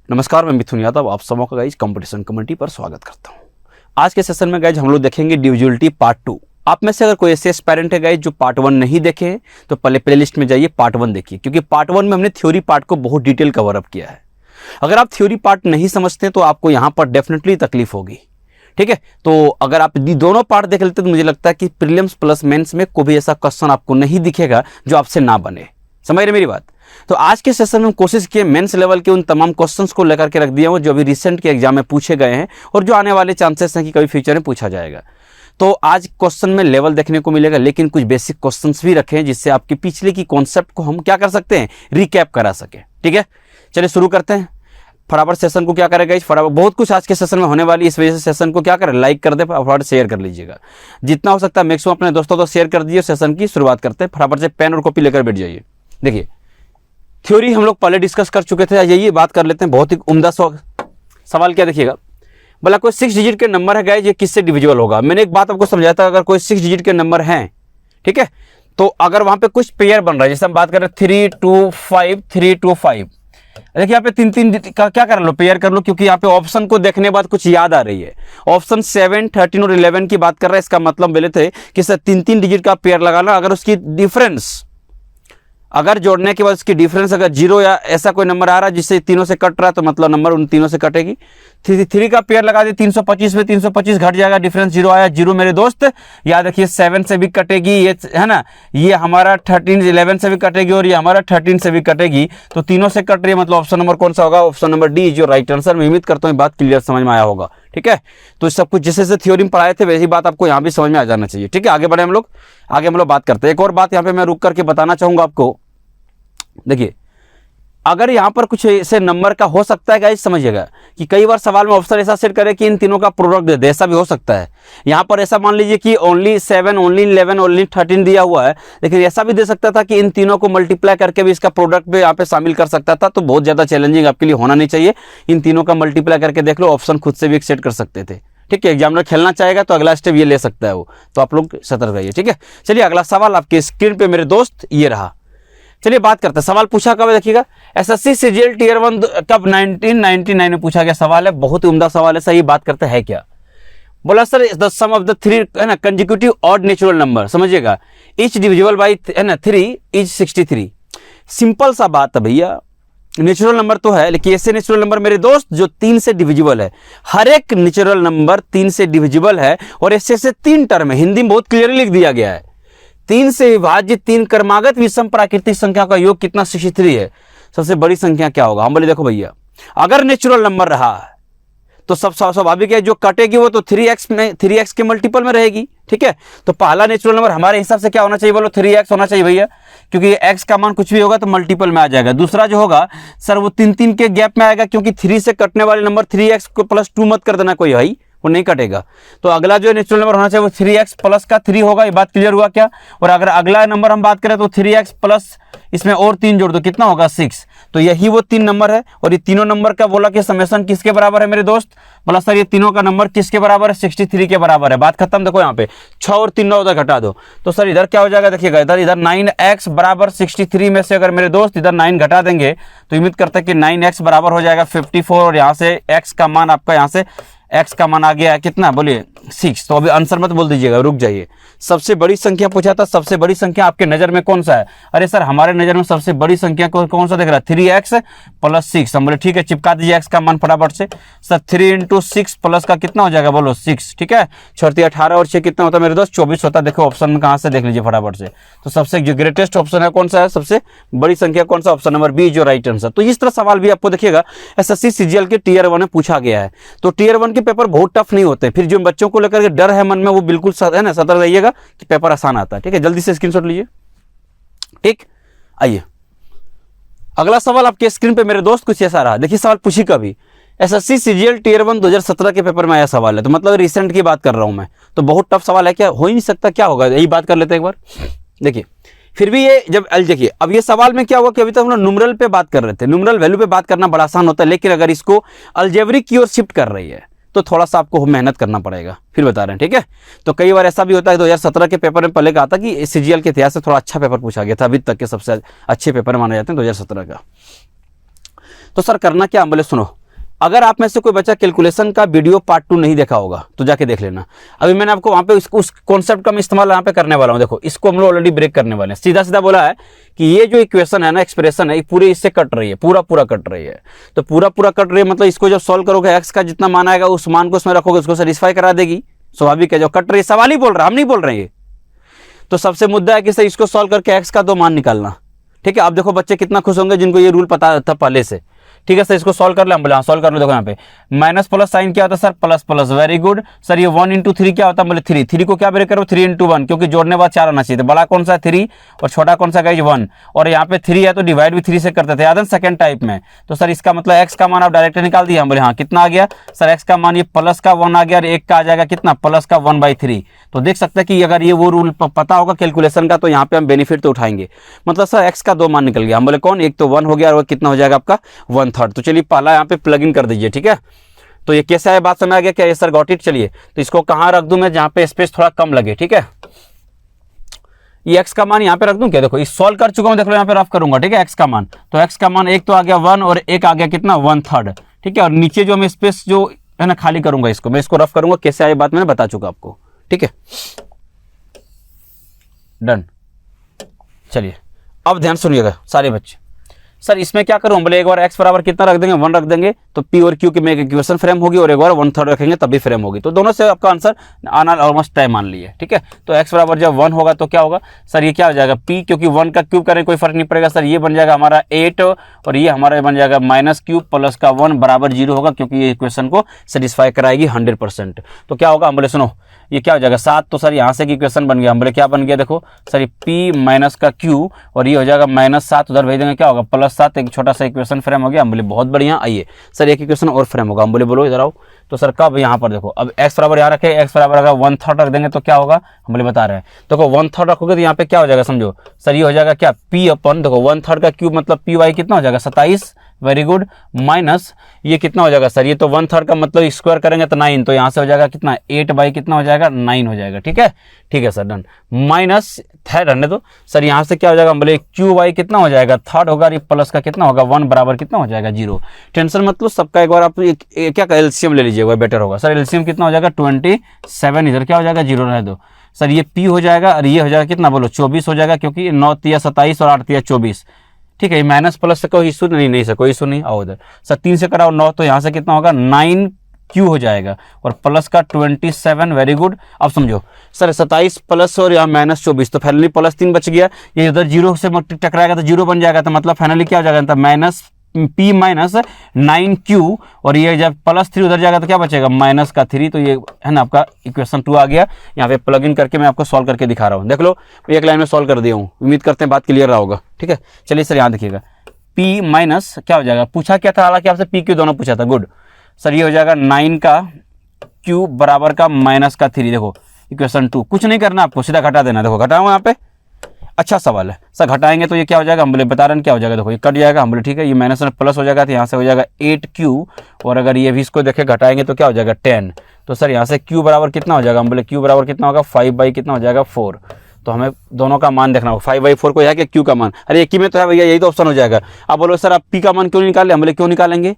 नमस्कार, मैं मिथुन यादव आप सबों का गाइज कंपटीशन कमेटी पर स्वागत करता हूं। आज के सेशन में गाइज हम लोग देखेंगे डिविजिबिलिटी पार्ट 2। आप में से अगर कोई ऐसे एस्पायरेंट है गाइज जो पार्ट 1 नहीं देखे हैं तो पहले प्लेलिस्ट में जाइए, पार्ट 1 देखिए, क्योंकि पार्ट 1 में हमने थ्योरी पार्ट को बहुत डिटेल कवर अप किया है। अगर आप थ्योरी पार्ट नहीं समझते तो आपको यहाँ पर डेफिनेटली तकलीफ होगी, ठीक है। तो अगर आप दोनों पार्ट देख लेते तो मुझे लगता है कि प्रीलिम्स प्लस मेंस में कोई भी ऐसा क्वेश्चन आपको नहीं दिखेगा जो आपसे ना बने। समझ रहे मेरी बात? तो आज के सेशन में हम कोशिश किए मेंस लेवल के उन तमाम क्वेश्चंस को लेकर के रख दिया हूं जो अभी रिसेंट के एग्जाम में पूछे गए हैं और जो आने वाले चांसेस हैं कि कभी फ्यूचर में पूछा जाएगा। तो आज क्वेश्चन में लेवल देखने को मिलेगा, लेकिन कुछ बेसिक क्वेश्चंस भी रखे हैं जिससे आपके पिछले की कॉन्सेप्ट को हम क्या कर सकते हैं, रिकैप करा सके। ठीक है, चलिए शुरू करते हैं। फटाफट सेशन को क्या करेगा, इस फटाफट बहुत कुछ आज के सेशन में होने वाली, इस वजह से सेशन को क्या करें, लाइक कर दे, फटाफट शेयर कर लीजिएगा जितना हो सकता है मैक्सिमम अपने दोस्तों तो शेयर कर दीजिए। सेशन की शुरुआत करते हैं, फटाफट से पेन और कॉपी लेकर बैठ जाइए। देखिए थ्योरी हम लोग पहले डिस्कस कर चुके थे, यही बात कर लेते हैं। बहुत ही उम्दा सवाल क्या देखिएगा, बोला कोई 6 डिजिट के नंबर है गाइस, ये किससे डिविजिबल होगा। मैंने एक बात आपको समझाया था, अगर कोई 6 डिजिट के नंबर हैं, ठीक है, तो अगर वहां पे कुछ पेयर बन रहा है, जैसे हम बात कर रहे हैं 3 2 5 3 2 5, देखिए यहाँ पे 3 का क्या कर लो, पेयर कर लो, क्योंकि यहाँ पे ऑप्शन को देखने बाद कुछ याद आ रही है। ऑप्शन 7 13 और 11 की बात कर रहा है, इसका मतलब बोले थे कि सर 3 डिजिट का पेयर लगाना, अगर उसकी डिफरेंस, अगर जोड़ने के बाद उसकी डिफरेंस अगर 0 या ऐसा कोई नंबर आ रहा है जिससे तीनों से कट रहा है तो मतलब नंबर उन तीनों से कटेगी। 3 का पेयर लगा दे 325 में 325 घट जाएगा, डिफरेंस 0 आया, 0 मेरे दोस्त याद रखिए 7 से भी कटेगी, ये है ना, ये हमारा 13 11 से भी कटेगी और ये हमारा 13 से भी कटेगी, तो तीनों से कट रही है, मतलब ऑप्शन नंबर कौन सा होगा, ऑप्शन नंबर डी जो राइट आंसर। मैं उम्मीद करता हूँ बात क्लियर समझ में आया होगा। ठीक है, तो सब कुछ जैसे थ्योरी में पढ़ाए थे वैसी बात आपको यहाँ भी समझ में आ जाना चाहिए। ठीक है, आगे बढ़े हम लोग, आगे हम लोग बात करते हैं। एक और बात यहाँ पे मैं रुक करके बताना चाहूंगा आपको। देखिए अगर यहां पर कुछ ऐसे नंबर का हो सकता है गाइस, समझिएगा कि कई बार सवाल में ऑप्शन ऐसा सेट करे कि इन तीनों का प्रोडक्ट दे दे, ऐसा भी हो सकता है। यहां पर ऐसा मान लीजिए कि ओनली 7 ओनली 11 ओनली 13 दिया हुआ है, लेकिन ऐसा भी दे सकता था कि इन तीनों को मल्टीप्लाई करके भी इसका प्रोडक्ट भी यहाँ पे शामिल कर सकता था। तो बहुत ज्यादा चैलेंजिंग आपके लिए होना नहीं चाहिए, इन तीनों का मल्टीप्लाई करके देख लो, ऑप्शन खुद से भी सेट कर सकते थे। ठीक है, एग्जामिनर खेलना चाहेगा तो अगला स्टेप ये ले सकता है वो, तो आप लोग सतर्क रहिए। ठीक है, चलिए अगला सवाल आपके स्क्रीन पे मेरे दोस्त ये रहा। चलिए बात करते हैं, सवाल पूछा कब है देखिएगा, एसएससी सीजीएल टीयर 1 कब 1999 में पूछा गया सवाल है, बहुत ही उम्दा सवाल है। सही बात करते हैं क्या, बोला sir the sum of the 3 है ना कंसेक्यूटिव ऑड नेचुरल नंबर, समझिएगा ईच डिविजिबल बाय है ना 3 इज 63। सिंपल सा बात है भैया, नेचुरल नंबर तो है, लेकिन ऐसे नेचुरल नंबर मेरे दोस्त जो 3 से डिविजिबल है, हर एक नेचुरल नंबर 3 से डिविजिबल है, और ऐसे 3 टर्म है, हिंदी में बहुत क्लियरली लिख दिया गया है। 3 से विभाजित 3 क्रमागत विषम प्राकृतिक संख्या का योग कितना, 63 है। सबसे बड़ी संख्या क्या होगा, हम बोले देखो भैया अगर नेचुरल नंबर रहा तो सब स्वाभाविक है जो कटेगी वो तो 3x के मल्टीपल में रहेगी। ठीक है, तो पहला नेचुरल नंबर हमारे हिसाब से क्या होना चाहिए, बोलो 3x होना चाहिए भैया, क्योंकि x का मान कुछ भी होगा तो मल्टीपल में आ जाएगा। दूसरा जो होगा सर वो 3 के गैप में आएगा, क्योंकि 3 से कटने वाले नंबर 3x को +2 मत कर देना कोई भाई, वो नहीं कटेगा। तो अगला जो नेचुरल नंबर होना चाहिए वो 3x प्लस का 3 होगा, ये बात क्लियर हुआ क्या। और अगर अगला नंबर हम बात करें तो 3x प्लस इसमें और 3 जोड़ दो, कितना होगा 6। तो यही वो 3 नंबर है, और ये तीनों नंबर का बोला कि समेशन किसके बराबर है मेरे दोस्त, बोला सर ये तीनों का नंबर किसके बराबर है, 63 के बराबर है। बात खत्म। देखो यहाँ पे 6 और 3 9 उधर घटा दो, तो सर इधर क्या हो जाएगा देखिएगा, इधर 9x बराबर 63 में से अगर मेरे दोस्त इधर 9 घटा देंगे तो उम्मीद करते हैं कि 9x बराबर हो जाएगा 54, और यहाँ से x का मान आपका यहाँ से x का मान आ गया है कितना, बोलिए 6। तो अभी आंसर मत बोल दीजिएगा, रुक जाइए। सबसे बड़ी संख्या पूछा था, सबसे बड़ी संख्या आपके नजर में कौन सा है, अरे सर हमारे नजर में सबसे बड़ी संख्या कौन सा दिख रहा है, 3x + 6। हम बोले ठीक है, चिपका दीजिए x का मान फटाफट से। सर 3 × 6 प्लस का कितना हो जाएगा, बोलो 6। ठीक है, 6 18 और 6 कितना होता है मेरे दोस्त, 24 होता है। देखो ऑप्शन में कहाँ से देख लीजिए फटाफट से। तो सबसे जो ग्रेटेस्ट ऑप्शन है कौन सा है, सबसे बड़ी संख्या कौन सा, ऑप्शन नंबर बी जो राइट आंसर। तो इस तरह सवाल भी आपको देखिएगा एसएससी सीजीएल के टीयर 1 में पूछा गया है। तो टीयर 1 के पेपर बहुत टफ नहीं होते, फिर जो बच्चों को लेकर के डर है मन में वो बिल्कुल है ना सतर्क रहिएगा कि पेपर आसान आता है। ठीक है, जल्दी से स्क्रीनशॉट लीजिए। ठीक, आइए अगला सवाल आपके स्क्रीन पे मेरे दोस्त कुछ ऐसा रहा। देखिए सवाल पूछी कभी, एसएससी सीजीएल टीयर 1 2017 के पेपर में आया सवाल है, तो मतलब रिसेंट की बात कर रहा हूं मैं, तो बहुत टफ सवाल है क्या, हो ही नहीं सकता, क्या होगा यही बात कर लेते हैं एक बार। देखिए फिर भी ये जब देखिए अब ये सवाल में क्या हुआ कि अभी तक हम लोग न्यूमरल पे बात कर रहे थे, न्यूमरल वैल्यू पे बात करना बड़ा आसान होता है, लेकिन अगर इसको अलजेब्रिक की ओर शिफ्ट कर रही है तो थोड़ा सा आपको मेहनत करना पड़ेगा, फिर बता रहे हैं। ठीक है, तो कई बार ऐसा भी होता है 2017 के पेपर में पहले कहा था कि सीजीएल के इतिहास से थोड़ा अच्छा पेपर पूछा गया था, अभी तक के सबसे अच्छे पेपर माने जाते हैं 2017 का। तो सर करना क्या, बोले सुनो अगर आप में से कोई बच्चा कैलकुलेशन का वीडियो पार्ट 2 नहीं देखा होगा तो जाके देख लेना। अभी मैंने आपको वहाँ पे उस कॉन्सेप्ट का मैं इस्तेमाल यहाँ पे करने वाला हूँ। देखो इसको हम लोग ऑलरेडी ब्रेक करने वाले हैं। सीधा सीधा बोला है कि ये जो इक्वेशन है ना, एक्सप्रेशन है, ये पूरे इससे कट रही है, पूरा पूरा कट रही है। तो पूरा पूरा कट रही है मतलब इसको जब सॉल्व करोगे एक्स का जितना मान आएगा उस मान को उसमें रखोगे, उसको सेटिस्फाई करा देगी। स्वाभाविक है, जो कट रही है, सवाल ही बोल रहा है, हम नहीं बोल रहे हैं ये। तो सबसे मुद्दा है कि सर इसको सॉल्व करके एक्स का 2 मान निकालना। ठीक है, आप देखो बच्चे कितना खुश होंगे जिनको ये रूल पता था पहले से। ठीक है सर, इसको सॉल्व कर ले, हम बोले हाँ सॉल्व कर लो। देखो यहाँ पे माइनस प्लस साइन क्या होता है sir, plus plus, very good sir. ये 1 इंटू 3 क्या होता है, बोले 3, 3 को क्या ब्रेक करो 3 इंटू 1, क्योंकि जोड़ने बाद 4 आना चाहिए। तो बड़ा कौन सा है 3 और छोटा कौन सा गाइज 1, और यहाँ पे 3 है तो डिवाइड भी 3 से करते थे, याद है सेकंड टाइप में। तो सर इसका मतलब एक्स का मान आप डायरेक्ट निकाल दिया। हम बोले हाँ कितना आ गया सर, एक्स का मान ये प्लस का 1 आ गया और एक का आ जाएगा कितना, प्लस का 1/3। तो देख सकते हैं कि अगर ये वो रूल पता होगा कैलकुलेशन का तो यहाँ पे हम बेनिफिट तो उठाएंगे। मतलब सर एक्स का 2 मान निकल गया। हम बोले कौन, एक तो 1 हो गया और कितना हो जाएगा आपका 1/3। तो चलिए पहला यहाँ पे प्लग इन कर दीजिए। ठीक है, तो ये कैसा है, बात समझ आ गया क्या, ये सर गॉट इट। चलिए तो इसको कहाँ रख दूं मैं, जहाँ पे स्पेस थोड़ा कम लगे। ठीक है, ये एक्स का मान यहाँ पे रख दूं क्या, देखो इस सॉल्व कर चुका हूं, देख लो यहाँ पे रफ करूंगा। ठीक है, एक्स का मान, तो एक्स का मान एक तो आ गया 1 और एक आ गया कितना 1/3। ठीक है, और नीचे जो मैं स्पेस जो है ना खाली करूंगा, इसको मैं इसको रफ करूंगा, कैसे आए बात मैंने बता चुका आपको। ठीक है, डन। चलिए अब ध्यान सुनिएगा सारे बच्चे। सर इसमें क्या करूं, बोले एक बार x बराबर कितना रख देंगे 1 रख देंगे, तो p और q की में एक इक्वेशन फ्रेम होगी, और एक बार 1/3 रखेंगे तब भी फ्रेम होगी। तो दोनों से आपका आंसर आना ऑलमोस्ट तय मान लिए। ठीक है, तो x बराबर जब 1 होगा तो क्या होगा सर, ये क्या हो जाएगा p, क्योंकि 1 का क्यूब करें कोई फर्क नहीं पड़ेगा सर, ये बन जाएगा हमारा 8 और ये हमारा बन जाएगा माइनस क्यूब प्लस का 1 बराबर 0 होगा, क्योंकि ये इक्वेशन को सेटिस्फाई कराएगी 100%। तो क्या होगा, हम बोले सुनो ये क्या हो जाएगा 7, तो सर यहाँ से इक्वेशन बन गया। हम बोले क्या बन गया, देखो सर ये p माइनस का q और ये हो जाएगा -7, उधर भेज देंगे क्या होगा +7, एक छोटा सा इक्वेशन फ्रेम हो गया। हम बोले बहुत बढ़िया, आइए सर एक इक्वेशन और फ्रेम होगा। हम बोले बोलो इधर आओ। तो सर कब, यहाँ पर देखो अब x बराबर यहाँ रखे, x बराबर अगर 1/3 रख देंगे तो क्या होगा, हम बोले बता रहे हैं। देखो 1/3 रखोगे तो यहाँ पे क्या हो जाएगा समझो सर, ये हो जाएगा क्या p अपन, देखो 1/3 का क्यूब मतलब py कितना हो जाएगा 27, वेरी गुड, माइनस ये कितना हो जाएगा सर, ये तो 1/3 का मतलब स्क्वायर करेंगे तो 9, तो यहाँ से हो जाएगा कितना 8 कितना हो जाएगा 9 हो जाएगा। ठीक है, ठीक है सर डन। माइनस थर्ड रहने दो सर, यहाँ से क्या हो जाएगा, हम बोले QY कितना हो जाएगा 3 होगा, ये प्लस का कितना होगा 1 बराबर कितना हो जाएगा 0। टेंशन मतलब सबका एक बार आप क्या एलसीएम ले लीजिएगा, बेटर होगा सर। एलसीएम कितना हो जाएगा 27, इधर क्या हो जाएगा 0 रहने दो सर, ये P हो जाएगा और ये हो जाएगा कितना बोलो 24 हो जाएगा, क्योंकि 9 तिया 27 और 8 तिया 24। ठीक है, माइनस प्लस से कोई इशू नहीं सर, कोई इशू नहीं। आओ उधर सर 3 से कराओ 9, तो यहाँ से कितना होगा 9Q हो जाएगा और प्लस का 27, वेरी गुड। अब समझो सर 27 प्लस और यहाँ -24, तो फाइनली +3 बच गया, ये उधर 0 से टकराएगा तो 0 बन जाएगा, तो मतलब फाइनली क्या हो जाएगा -P माइनस 9Q और ये जब +3 उधर जाएगा तो क्या बचेगा -3। तो ये है ना आपका इक्वेशन 2 आ गया। यहाँ पे प्लग इन करके मैं आपको सॉल्व करके दिखा रहा हूँ, देख लो एक लाइन में सॉल्व कर दिया हूँ। उम्मीद करते हैं बात क्लियर रहा होगा। ठीक है, चलिए सर यहाँ देखिएगा P माइनस क्या हो जाएगा, पूछा क्या था, हालांकि आपसे P Q दोनों पूछा था, गुड सर। ये हो जाएगा 9 का Q बराबर का -3। देखो इक्वेशन 2, कुछ नहीं करना आपको, सीधा घटा देना। देखो घटाऊँ यहाँ पे, अच्छा सवाल है सर, घटाएंगे तो ये क्या हो जाएगा, हम बोले बता रहे हैं क्या हो जाएगा, देखो ये कट जाएगा। हम बोले ठीक है, ये माइनस में प्लस हो जाएगा तो यहाँ से हो जाएगा 8Q, और अगर ये भी इसको देखें घटाएंगे तो क्या हो जाएगा 10। तो सर यहाँ से Q बराबर कितना हो जाएगा, हम बोले Q बराबर कितना होगा 5 कितना हो जाएगा 4। तो हमें दोनों का मान देखना होगा, 5/4 को है कि Q का मान, अरे एक ही में तो है भैया, यही तो ऑप्शन हो जाएगा। अब बोलो सर आप P का मान क्यों नहीं निकाले, हम बोले क्यों निकालेंगे,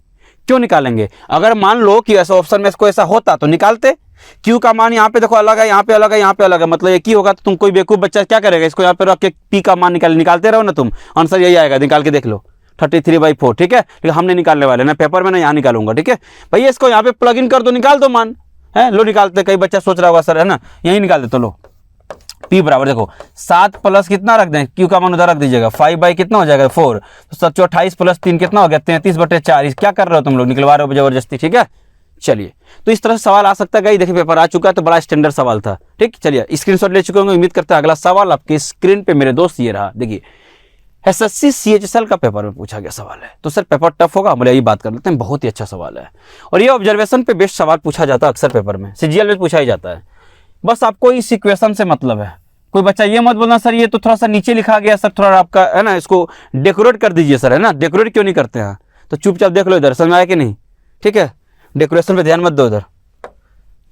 क्यों निकालेंगे, अगर मान लो कि ऐसा ऑप्शन में इसको ऐसा होता तो निकालते। Q का मान यहाँ पे देखो अलग है, यहाँ पे अलग है, यहाँ पे अलग है, मतलब एक ही होगा। तो तुम कोई बेवकूफ बच्चा क्या करेगा, इसको यहाँ पे रख के P का मान निकालते रहो ना तुम, आंसर यही आएगा, निकाल के देख लो 33/4। ठीक है, लेकिन हम नहीं निकालने वाले ना, पेपर में ना यहाँ निकालूंगा। ठीक है भैया, इसको यहाँ पे प्लग इन कर दो, निकाल दो मान, है लो निकालते। कई बच्चा सोच रहा होगा सर है ना, यही निकाल दे। तो लो P बराबर देखो 7 प्लस कितना रख दें, Q का मान उधर रख दीजिएगा, 5 कितना हो जाएगा 4, तो 28 प्लस 3 कितना हो गया 33/4। क्या कर रहे हो तुम लोग, निकलवा रहे हो जबरदस्ती। ठीक है, चलिए तो इस तरह से सवाल आ सकता है। देखिए पेपर आ चुका है तो बड़ा स्टैंडर्ड सवाल था। ठीक, चलिए स्क्रीनशॉट ले चुके होंगे, उम्मीद करते हैं अगला सवाल आपकी स्क्रीन पे मेरे दोस्त ये रहा। देखिए SSC CHSL का पेपर में पूछा गया सवाल है, तो सर पेपर टफ होगा, हम यही बात कर लेते हैं। बहुत ही अच्छा सवाल है और ये ऑब्जर्वेशन पे बेस्ड सवाल पूछा जाता है अक्सर पेपर में, CGL में पूछा ही जाता है। बस आपको इस इक्वेशन से मतलब है। कोई बच्चा ये मत बोलना सर ये तो थोड़ा सा नीचे लिखा गया सर, थोड़ा आपका है ना, इसको डेकोरेट कर दीजिए सर, है ना। डेकोरेट क्यों नहीं करते हैं, तो चुपचाप देख लो इधर, समझ आया कि नहीं। ठीक है, डेकोरेशन पे ध्यान मत दो इधर।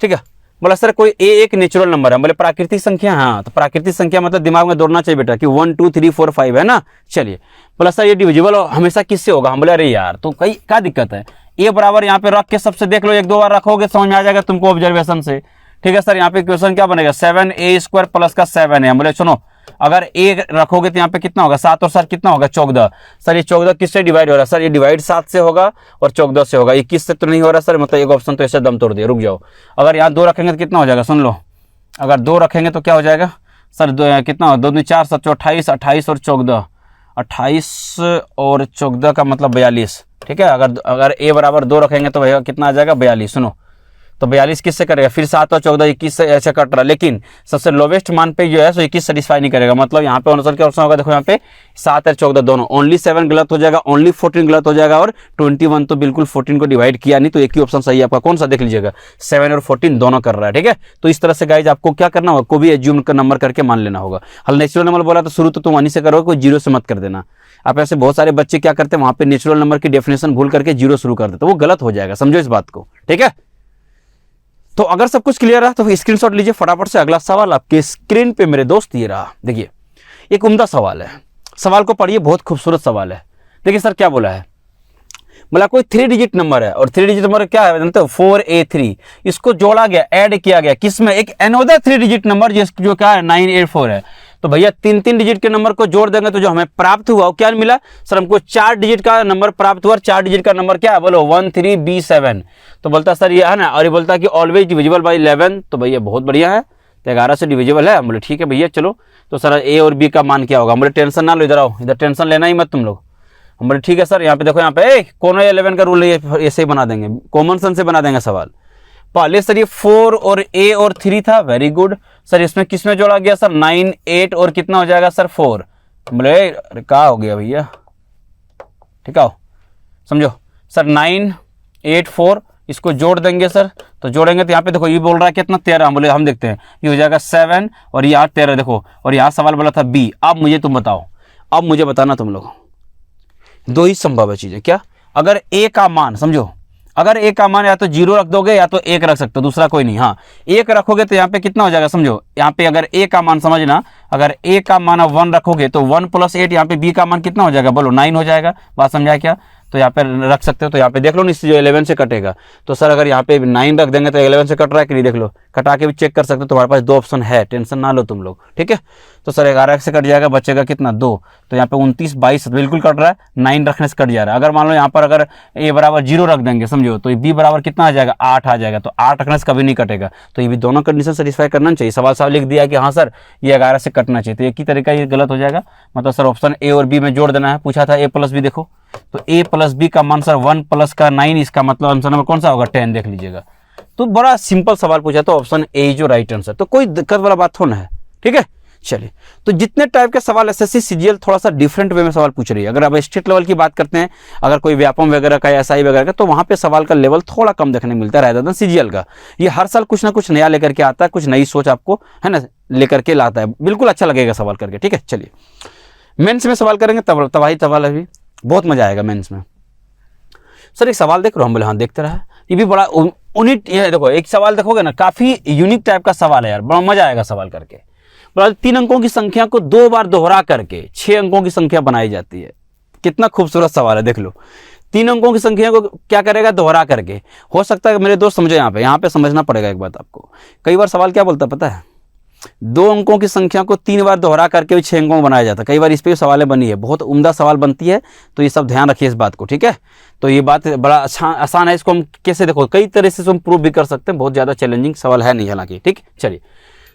ठीक है, बोला सर कोई ए एक नेचुरल नंबर है, बोले प्राकृतिक संख्या, हाँ तो प्राकृतिक संख्या मतलब दिमाग में दौड़ना चाहिए बेटा कि 1 2 3 4 5 है ना। चलिए बोला सर ये डिविजिबल हमेशा किससे होगा, हम बोले अरे यार तो कई क्या दिक्कत है, ए बराबर यहाँ पे रख के सबसे देख लो, एक दो बार रखोगे समझ में आ जाएगा तुमको ऑब्जर्वेशन से। ठीक है सर, यहाँ पे क्वेश्चन क्या बनेगा 7a² प्लस का 7 है, बोले सुनो अगर ए रखोगे तो यहाँ पे कितना होगा 7 और सर कितना होगा 14। सर ये 14 किससे डिवाइड हो रहा है, सर ये डिवाइड 7 से होगा और 14 से होगा, 21 से तो नहीं हो रहा सर, मतलब एक ऑप्शन तो ऐसे दम तोड़ दिया। रुक जाओ, अगर यहाँ 2 रखेंगे तो कितना हो जाएगा, सुन लो अगर 2 रखेंगे तो क्या हो जाएगा सर, कितना हो 2 2 4 7 28, 28 और 14, 28 और 14 का मतलब 42। ठीक है, अगर ए बराबर 2 रखेंगे तो भैया कितना आ जाएगा 42। सुनो तो 42 किससे करेगा, फिर 7 और 14 21 से ऐसे कट रहा, लेकिन सबसे लोवेस्ट मान पे जो है सो 21 सेटिस्फाई नहीं करेगा, मतलब यहाँ पे आंसर क्या ऑप्शन होगा, देखो यहाँ पे 7 और 14 दोनों, ओनली 7 गलत हो जाएगा, ओनली 14 गलत हो जाएगा, और 21 तो बिल्कुल 14 को डिवाइड किया नहीं, तो एक ही ऑप्शन सही है आपका, कौन सा देख लीजिएगा 7 और 14 दोनों कर रहा है। ठीक है, तो इस तरह से गाइज आपको क्या करना होगा, को भी एज्यूम का नंबर करके मान लेना होगा। हल नेचुरल नंबर बोला तो शुरू तो तुम 1 से करोगे, कोई 0 से मत कर देना। आप ऐसे बहुत सारे बच्चे क्या करते हैं वहां पे नेचुरल नंबर की डेफिनेशन भूल करके 0 शुरू कर देते, वो गलत हो जाएगा, समझो इस बात को। ठीक है, तो अगर सब कुछ क्लियर है तो स्क्रीनशॉट लीजिए फटाफट से। अगला सवाल आपके स्क्रीन पे मेरे दोस्त ये रहा, देखिए एक उम्दा सवाल है, सवाल को पढ़िए, बहुत खूबसूरत सवाल है। देखिए सर क्या बोला है, बोला कोई 3 डिजिट नंबर है, और 3 डिजिट नंबर क्या है जानते हो 4a3, इसको जोड़ा गया ऐड किया गया किसमें, एक अनदर 3 डिजिट नंबर जो क्या है 984 है। तो भैया 3 डिजिट के नंबर को जोड़ देंगे तो जो हमें प्राप्त हुआ क्या मिला सर, हमको 4 डिजिट का नंबर प्राप्त हुआ, 4 डिजिट का नंबर क्या है बोलो 13b7। तो बोलता सर ये है ना, और ये बोलता है कि ऑलवेज डिविजिबल बाई 11, तो भैया बहुत बढ़िया है, तो 11 से डिविजिबल है। हम बोले ठीक है भैया चलो, तो सर ए और बी का मान क्या होगा, हम बोले टेंशन ना लो, इधर आओ, इधर टेंशन लेना ही मत तुम लोग। हम बोले ठीक है सर, यहाँ पे देखो यहाँ पे कौन 11 का रूल है, ऐसे ही बना देंगे, कॉमन सेंस से बना देंगे सवाल। पहले सर ये 4 और a और 3 था, वेरी गुड सर, इसमें किसमें जोड़ा गया सर 9 8 और कितना हो जाएगा सर 4। बोले अरे क्या हो गया भैया, ठीक है समझो सर 9 8 4 इसको जोड़ देंगे सर, तो जोड़ेंगे तो यहाँ पे देखो ये बोल रहा है कितना 13, बोले हम देखते हैं ये हो जाएगा 7 और यहाँ 13 देखो, और यहाँ सवाल बोला था b। अब मुझे तुम बताओ, अब मुझे बताना तुम लोग, दो ही संभव है चीजें, क्या अगर a का मान समझो, अगर a का मान या तो 0 रख दोगे या तो 1 रख सकते हो, दूसरा कोई नहीं। हाँ 1 रखोगे तो यहाँ पे कितना हो जाएगा समझो, यहाँ पे अगर a का मान समझना, अगर a का मान 1 रखोगे तो 1 + 8, यहाँ पे b का मान कितना हो जाएगा बोलो 9 हो जाएगा, बात समझा क्या। तो यहाँ पे रख सकते हो, तो यहाँ पे देख लो इससे जो 11 से कटेगा, तो सर अगर यहाँ पे 9 रख देंगे तो 11 से कट रहा है कि नहीं, देख लो कटा के भी चेक कर सकते हो, तुम्हारे पास 2 ऑप्शन है, टेंशन ना लो तुम लोग। ठीक है, तो सर 11 से कट जाएगा, बचेगा कितना 2, तो यहाँ पे 29 22 बिल्कुल कट रहा है, 9 रखने से कट जा रहा है। अगर मान लो यहाँ पर अगर a बराबर 0 रख देंगे समझो, तो b बराबर कितना आ जाएगा 8 आ जाएगा, तो 8 रखने से कभी नहीं कटेगा, तो ये भी दोनों कंडीशन सेटिस्फाई करना चाहिए। सवाल साहब लिख दिया कि हाँ सर ये 11 से कटना चाहिए, तो एक ही तरीका ये गलत हो जाएगा, मतलब सर ऑप्शन a और b में जोड़ देना है, पूछा था a + b, देखो तो a + b का मान सर 1 + का 9, इसका मतलब आंसर नंबर कौन सा होगा 10, देख लीजिएगा। तो बड़ा सिंपल सवाल पूछा, तो ऑप्शन ए जो राइट आंसर, तो कोई दिक्कत वाला बात होना है। ठीक है, चलिए तो जितने टाइप के सवाल एसएससी सीजीएल थोड़ा सा डिफरेंट वे में सवाल पूछ रही है। अगर अब स्टेट लेवल की बात करते हैं, अगर कोई व्यापम वगैरह का एसआई वगैरह का, तो वहां पे सवाल का लेवल थोड़ा कम देखने मिलता है रहता है सीजीएल का। ये हर साल कुछ ना कुछ नया लेकर के आता है, कुछ नई सोच आपको है ना लेकर के लाता है, बिल्कुल अच्छा लगेगा सवाल करके। ठीक है, चलिए मेंस में सवाल करेंगे तबाही सवाल है, बहुत मजा आएगा मेंस में। सर एक सवाल देख रहे हो, हम बोले हाँ देखते रहा, ये भी बड़ा यूनिक, ये देखो एक सवाल देखोगे ना काफी यूनिक टाइप का सवाल है यार, बड़ा मजा आएगा सवाल करके। 3 अंकों की संख्या को 2 बार दोहरा करके 6 अंकों की संख्या बनाई जाती है, कितना खूबसूरत सवाल है, देख लो 3 अंकों की संख्या को क्या करेगा दोहरा करके। हो सकता है मेरे दोस्त समझो, यहाँ पे समझना पड़ेगा एक बात आपको, कई बार सवाल क्या बोलता है पता है, 2 अंकों की संख्या को 3 बार दोहरा करके भी 6 अंकों में बनाया जाता है, कई बार इस पे सवालें बनी है, बहुत उम्दा सवाल बनती है, तो ये सब ध्यान रखिए इस बात को। ठीक है, तो ये बात बड़ा आसान है, इसको हम कैसे देखो कई तरह से हम प्रूव भी कर सकते हैं, बहुत ज़्यादा चैलेंजिंग सवाल है नहीं हालांकि। ठीक, चलिए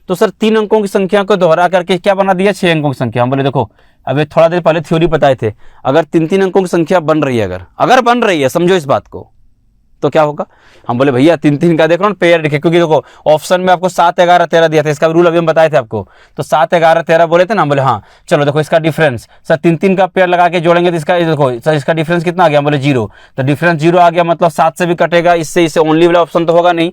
तो सर 3 अंकों की संख्या को दोहरा करके क्या बना दिया 6 अंकों की संख्या। हम बोले देखो अभी थोड़ा देर पहले थ्योरी बताए थे, अगर 3 अंकों की संख्या बन रही है, अगर बन रही है समझो इस बात को, तो क्या होगा। हम बोले भैया 3 का देख रहा हूँ पेयर लिखे, क्योंकि देखो ऑप्शन में आपको 7 11 13 दिया था, इसका रूल अभी हम बताए थे आपको, तो 7 11 13 बोले थे ना। हम बोले हाँ चलो देखो इसका डिफरेंस सर 3 का पेयर लगा के जोड़ेंगे तो इसका देखो सर इसका डिफरेंस कितना आ गया, हम बोले 0, तो डिफरेंस 0 आ गया, मतलब 7 से भी कटेगा, इससे ओनली वाला ऑप्शन तो होगा नहीं,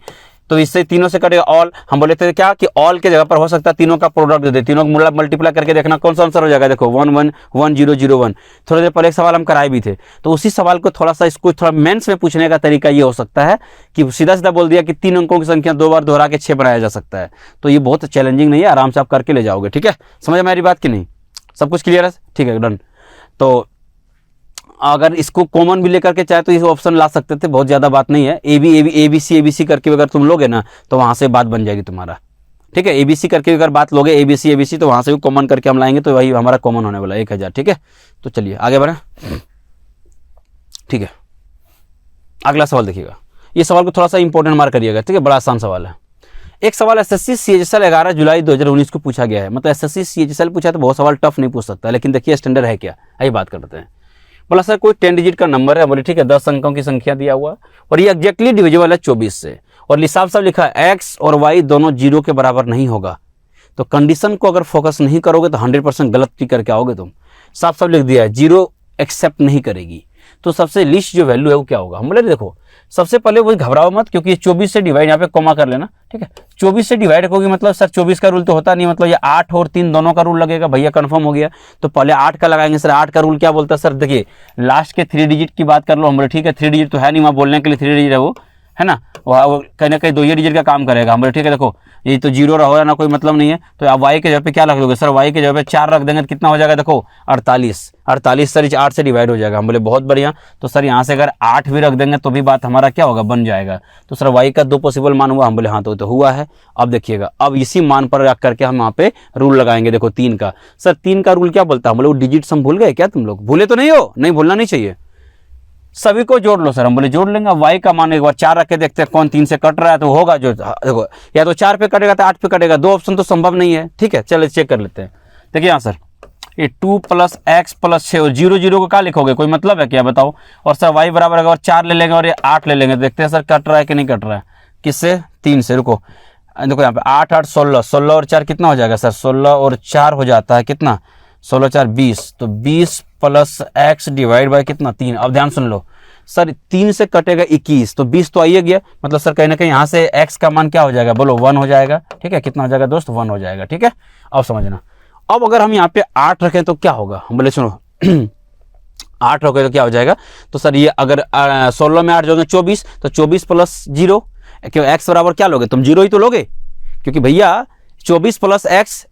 तो इससे तीनों से कटेगा ऑल। हम बोले थे क्या कि ऑल के जगह पर हो सकता है तीनों का प्रोडक्ट दे दे, तीनों को मल्टीप्लाई करके देखना कौन सा आंसर हो जाएगा। देखो 1 1 1 0 0 1। थोड़ी देर पहले एक सवाल हम कराए भी थे, तो उसी सवाल को थोड़ा सा इसको थोड़ा मेंस में पूछने का तरीका ये हो सकता है कि सीधा सीधा बोल दिया कि 3 अंकों की संख्या 2 बार दोहरा के 6 बनाया जा सकता है। तो ये बहुत चैलेंजिंग नहीं है, आराम से आप करके ले जाओगे। ठीक है, समझ मेरी बात की नहीं? सब कुछ क्लियर है? ठीक है, डन। तो अगर इसको कॉमन भी लेकर के चाहे तो इस ऑप्शन ला सकते थे, बहुत ज़्यादा बात नहीं है। ABC करके अगर तुम लोगे ना तो वहाँ से बात बन जाएगी तुम्हारा। ठीक है, ABC करके अगर बात लोगे ABC तो वहाँ से भी कॉमन करके हम लाएंगे तो वही हमारा कॉमन होने वाला 1000। ठीक है, तो चलिए आगे बढ़ें। ठीक है, अगला सवाल देखिएगा। ये सवाल को थोड़ा सा इंपॉर्टेंट मार्क करिएगा। ठीक है, बड़ा आसान सवाल है। एक सवाल SSC CHSL 11 जुलाई 2019 को पूछा गया है। मतलब SSC CHSL पूछा तो बहुत सवाल टफ नहीं पूछ सकता, लेकिन देखिए स्टैंडर्ड है क्या, आइए बात करते हैं। बोला सर कोई 10 डिजिट का नंबर है, बोले ठीक है 10 अंकों की संख्या दिया हुआ और ये एग्जैक्टली डिविजिबल है 24 से, और साफ साफ लिखा है x और y दोनों 0 के बराबर नहीं होगा। तो कंडीशन को अगर फोकस नहीं करोगे तो 100% गलत की करके आओगे तुम। साफ साफ लिख दिया है 0 एक्सेप्ट नहीं करेगी। तो सबसे लिस्ट जो वैल्यू है वो क्या होगा? हम बोले देखो सबसे पहले वही घबराओ मत, क्योंकि ये 24 से डिवाइड यहाँ पे कॉमा कर लेना। ठीक है, 24 से डिवाइड होगी मतलब सर 24 का रूल तो होता नहीं, मतलब ये 8 और 3 दोनों का रूल लगेगा। भैया कंफर्म हो गया, तो पहले 8 का लगाएंगे। सर 8 का रूल क्या बोलता है? सर देखिए लास्ट के 3 डिजिट की बात कर लो। हम बोले ठीक है 3 डिजिट तो है नहीं, वहाँ बोलने के लिए 3 डिजिट है वो, है ना, वो कहीं ना कहीं 2 डिजिट का काम करेगा। हम बोले ठीक है देखो ये तो 0 रहो ना, कोई मतलब नहीं है। तो आप y के जगह पे क्या रख दोगे? सर y के जगह पे 4 रख देंगे तो कितना हो जाएगा? देखो 48 सर 8 से डिवाइड हो जाएगा। हम बोले बहुत बढ़िया। तो सर यहाँ से अगर 8 भी रख देंगे तो भी बात हमारा क्या होगा? बन जाएगा। तो सर y का 2 पॉसिबल मान हुआ। हम बोले हाँ तो हुआ है। अब देखिएगा, अब इसी मान पर रख करके हम यहाँ पे रूल लगाएंगे। देखो 3 का, सर 3 का रूल क्या बोलता है? हम लोग डिजिट हम भूल गए क्या? तुम लोग भूले तो नहीं हो? नहीं भूलना नहीं चाहिए, सभी को जोड़ लो। सर हम बोले जोड़ लेंगे। y का मान एक बार 4 रख के देखते हैं कौन 3 से कट रहा है, तो होगा जो देखो या तो 4 पे कटेगा तो 8 पे कटेगा, 2 ऑप्शन तो संभव नहीं है। ठीक है, चलिए चेक कर लेते हैं। देखिए यहाँ सर ये 2 + x + 6 और 0 0 को क्या लिखोगे? कोई मतलब है क्या बताओ? और सर y बराबर अगर 4 ले लेंगे और ये 8 ले लेंगे, देखते हैं सर कट रहा है कि नहीं कट रहा है। किससे? 3 से। रुको देखो यहाँ पे 8 8 16, 16 और 4 कितना हो जाएगा? सर 16 और 4 हो जाता है कितना? 16 4 20, तो 20 + x डिवाइड बाय कितना? 3। अब ध्यान सुन लो सर 3 से कटेगा 21, तो 20 तो आइए गया, मतलब सर कहीं ना कहीं यहाँ से x का मान क्या हो जाएगा? बोलो 1 हो जाएगा। ठीक है, कितना हो जाएगा दोस्त? 1 हो जाएगा। ठीक है, अब समझना। अब अगर हम यहाँ पे 8 रखें तो क्या होगा? हम बोले सुनो 8 रखे तो क्या हो जाएगा? तो सर ये अगर 16 में 8 जोड़ेंगे 24, तो 24 + 0, क्यों x बराबर क्या लोगे तुम? 0 ही तो लोगे, क्योंकि भैया 24 +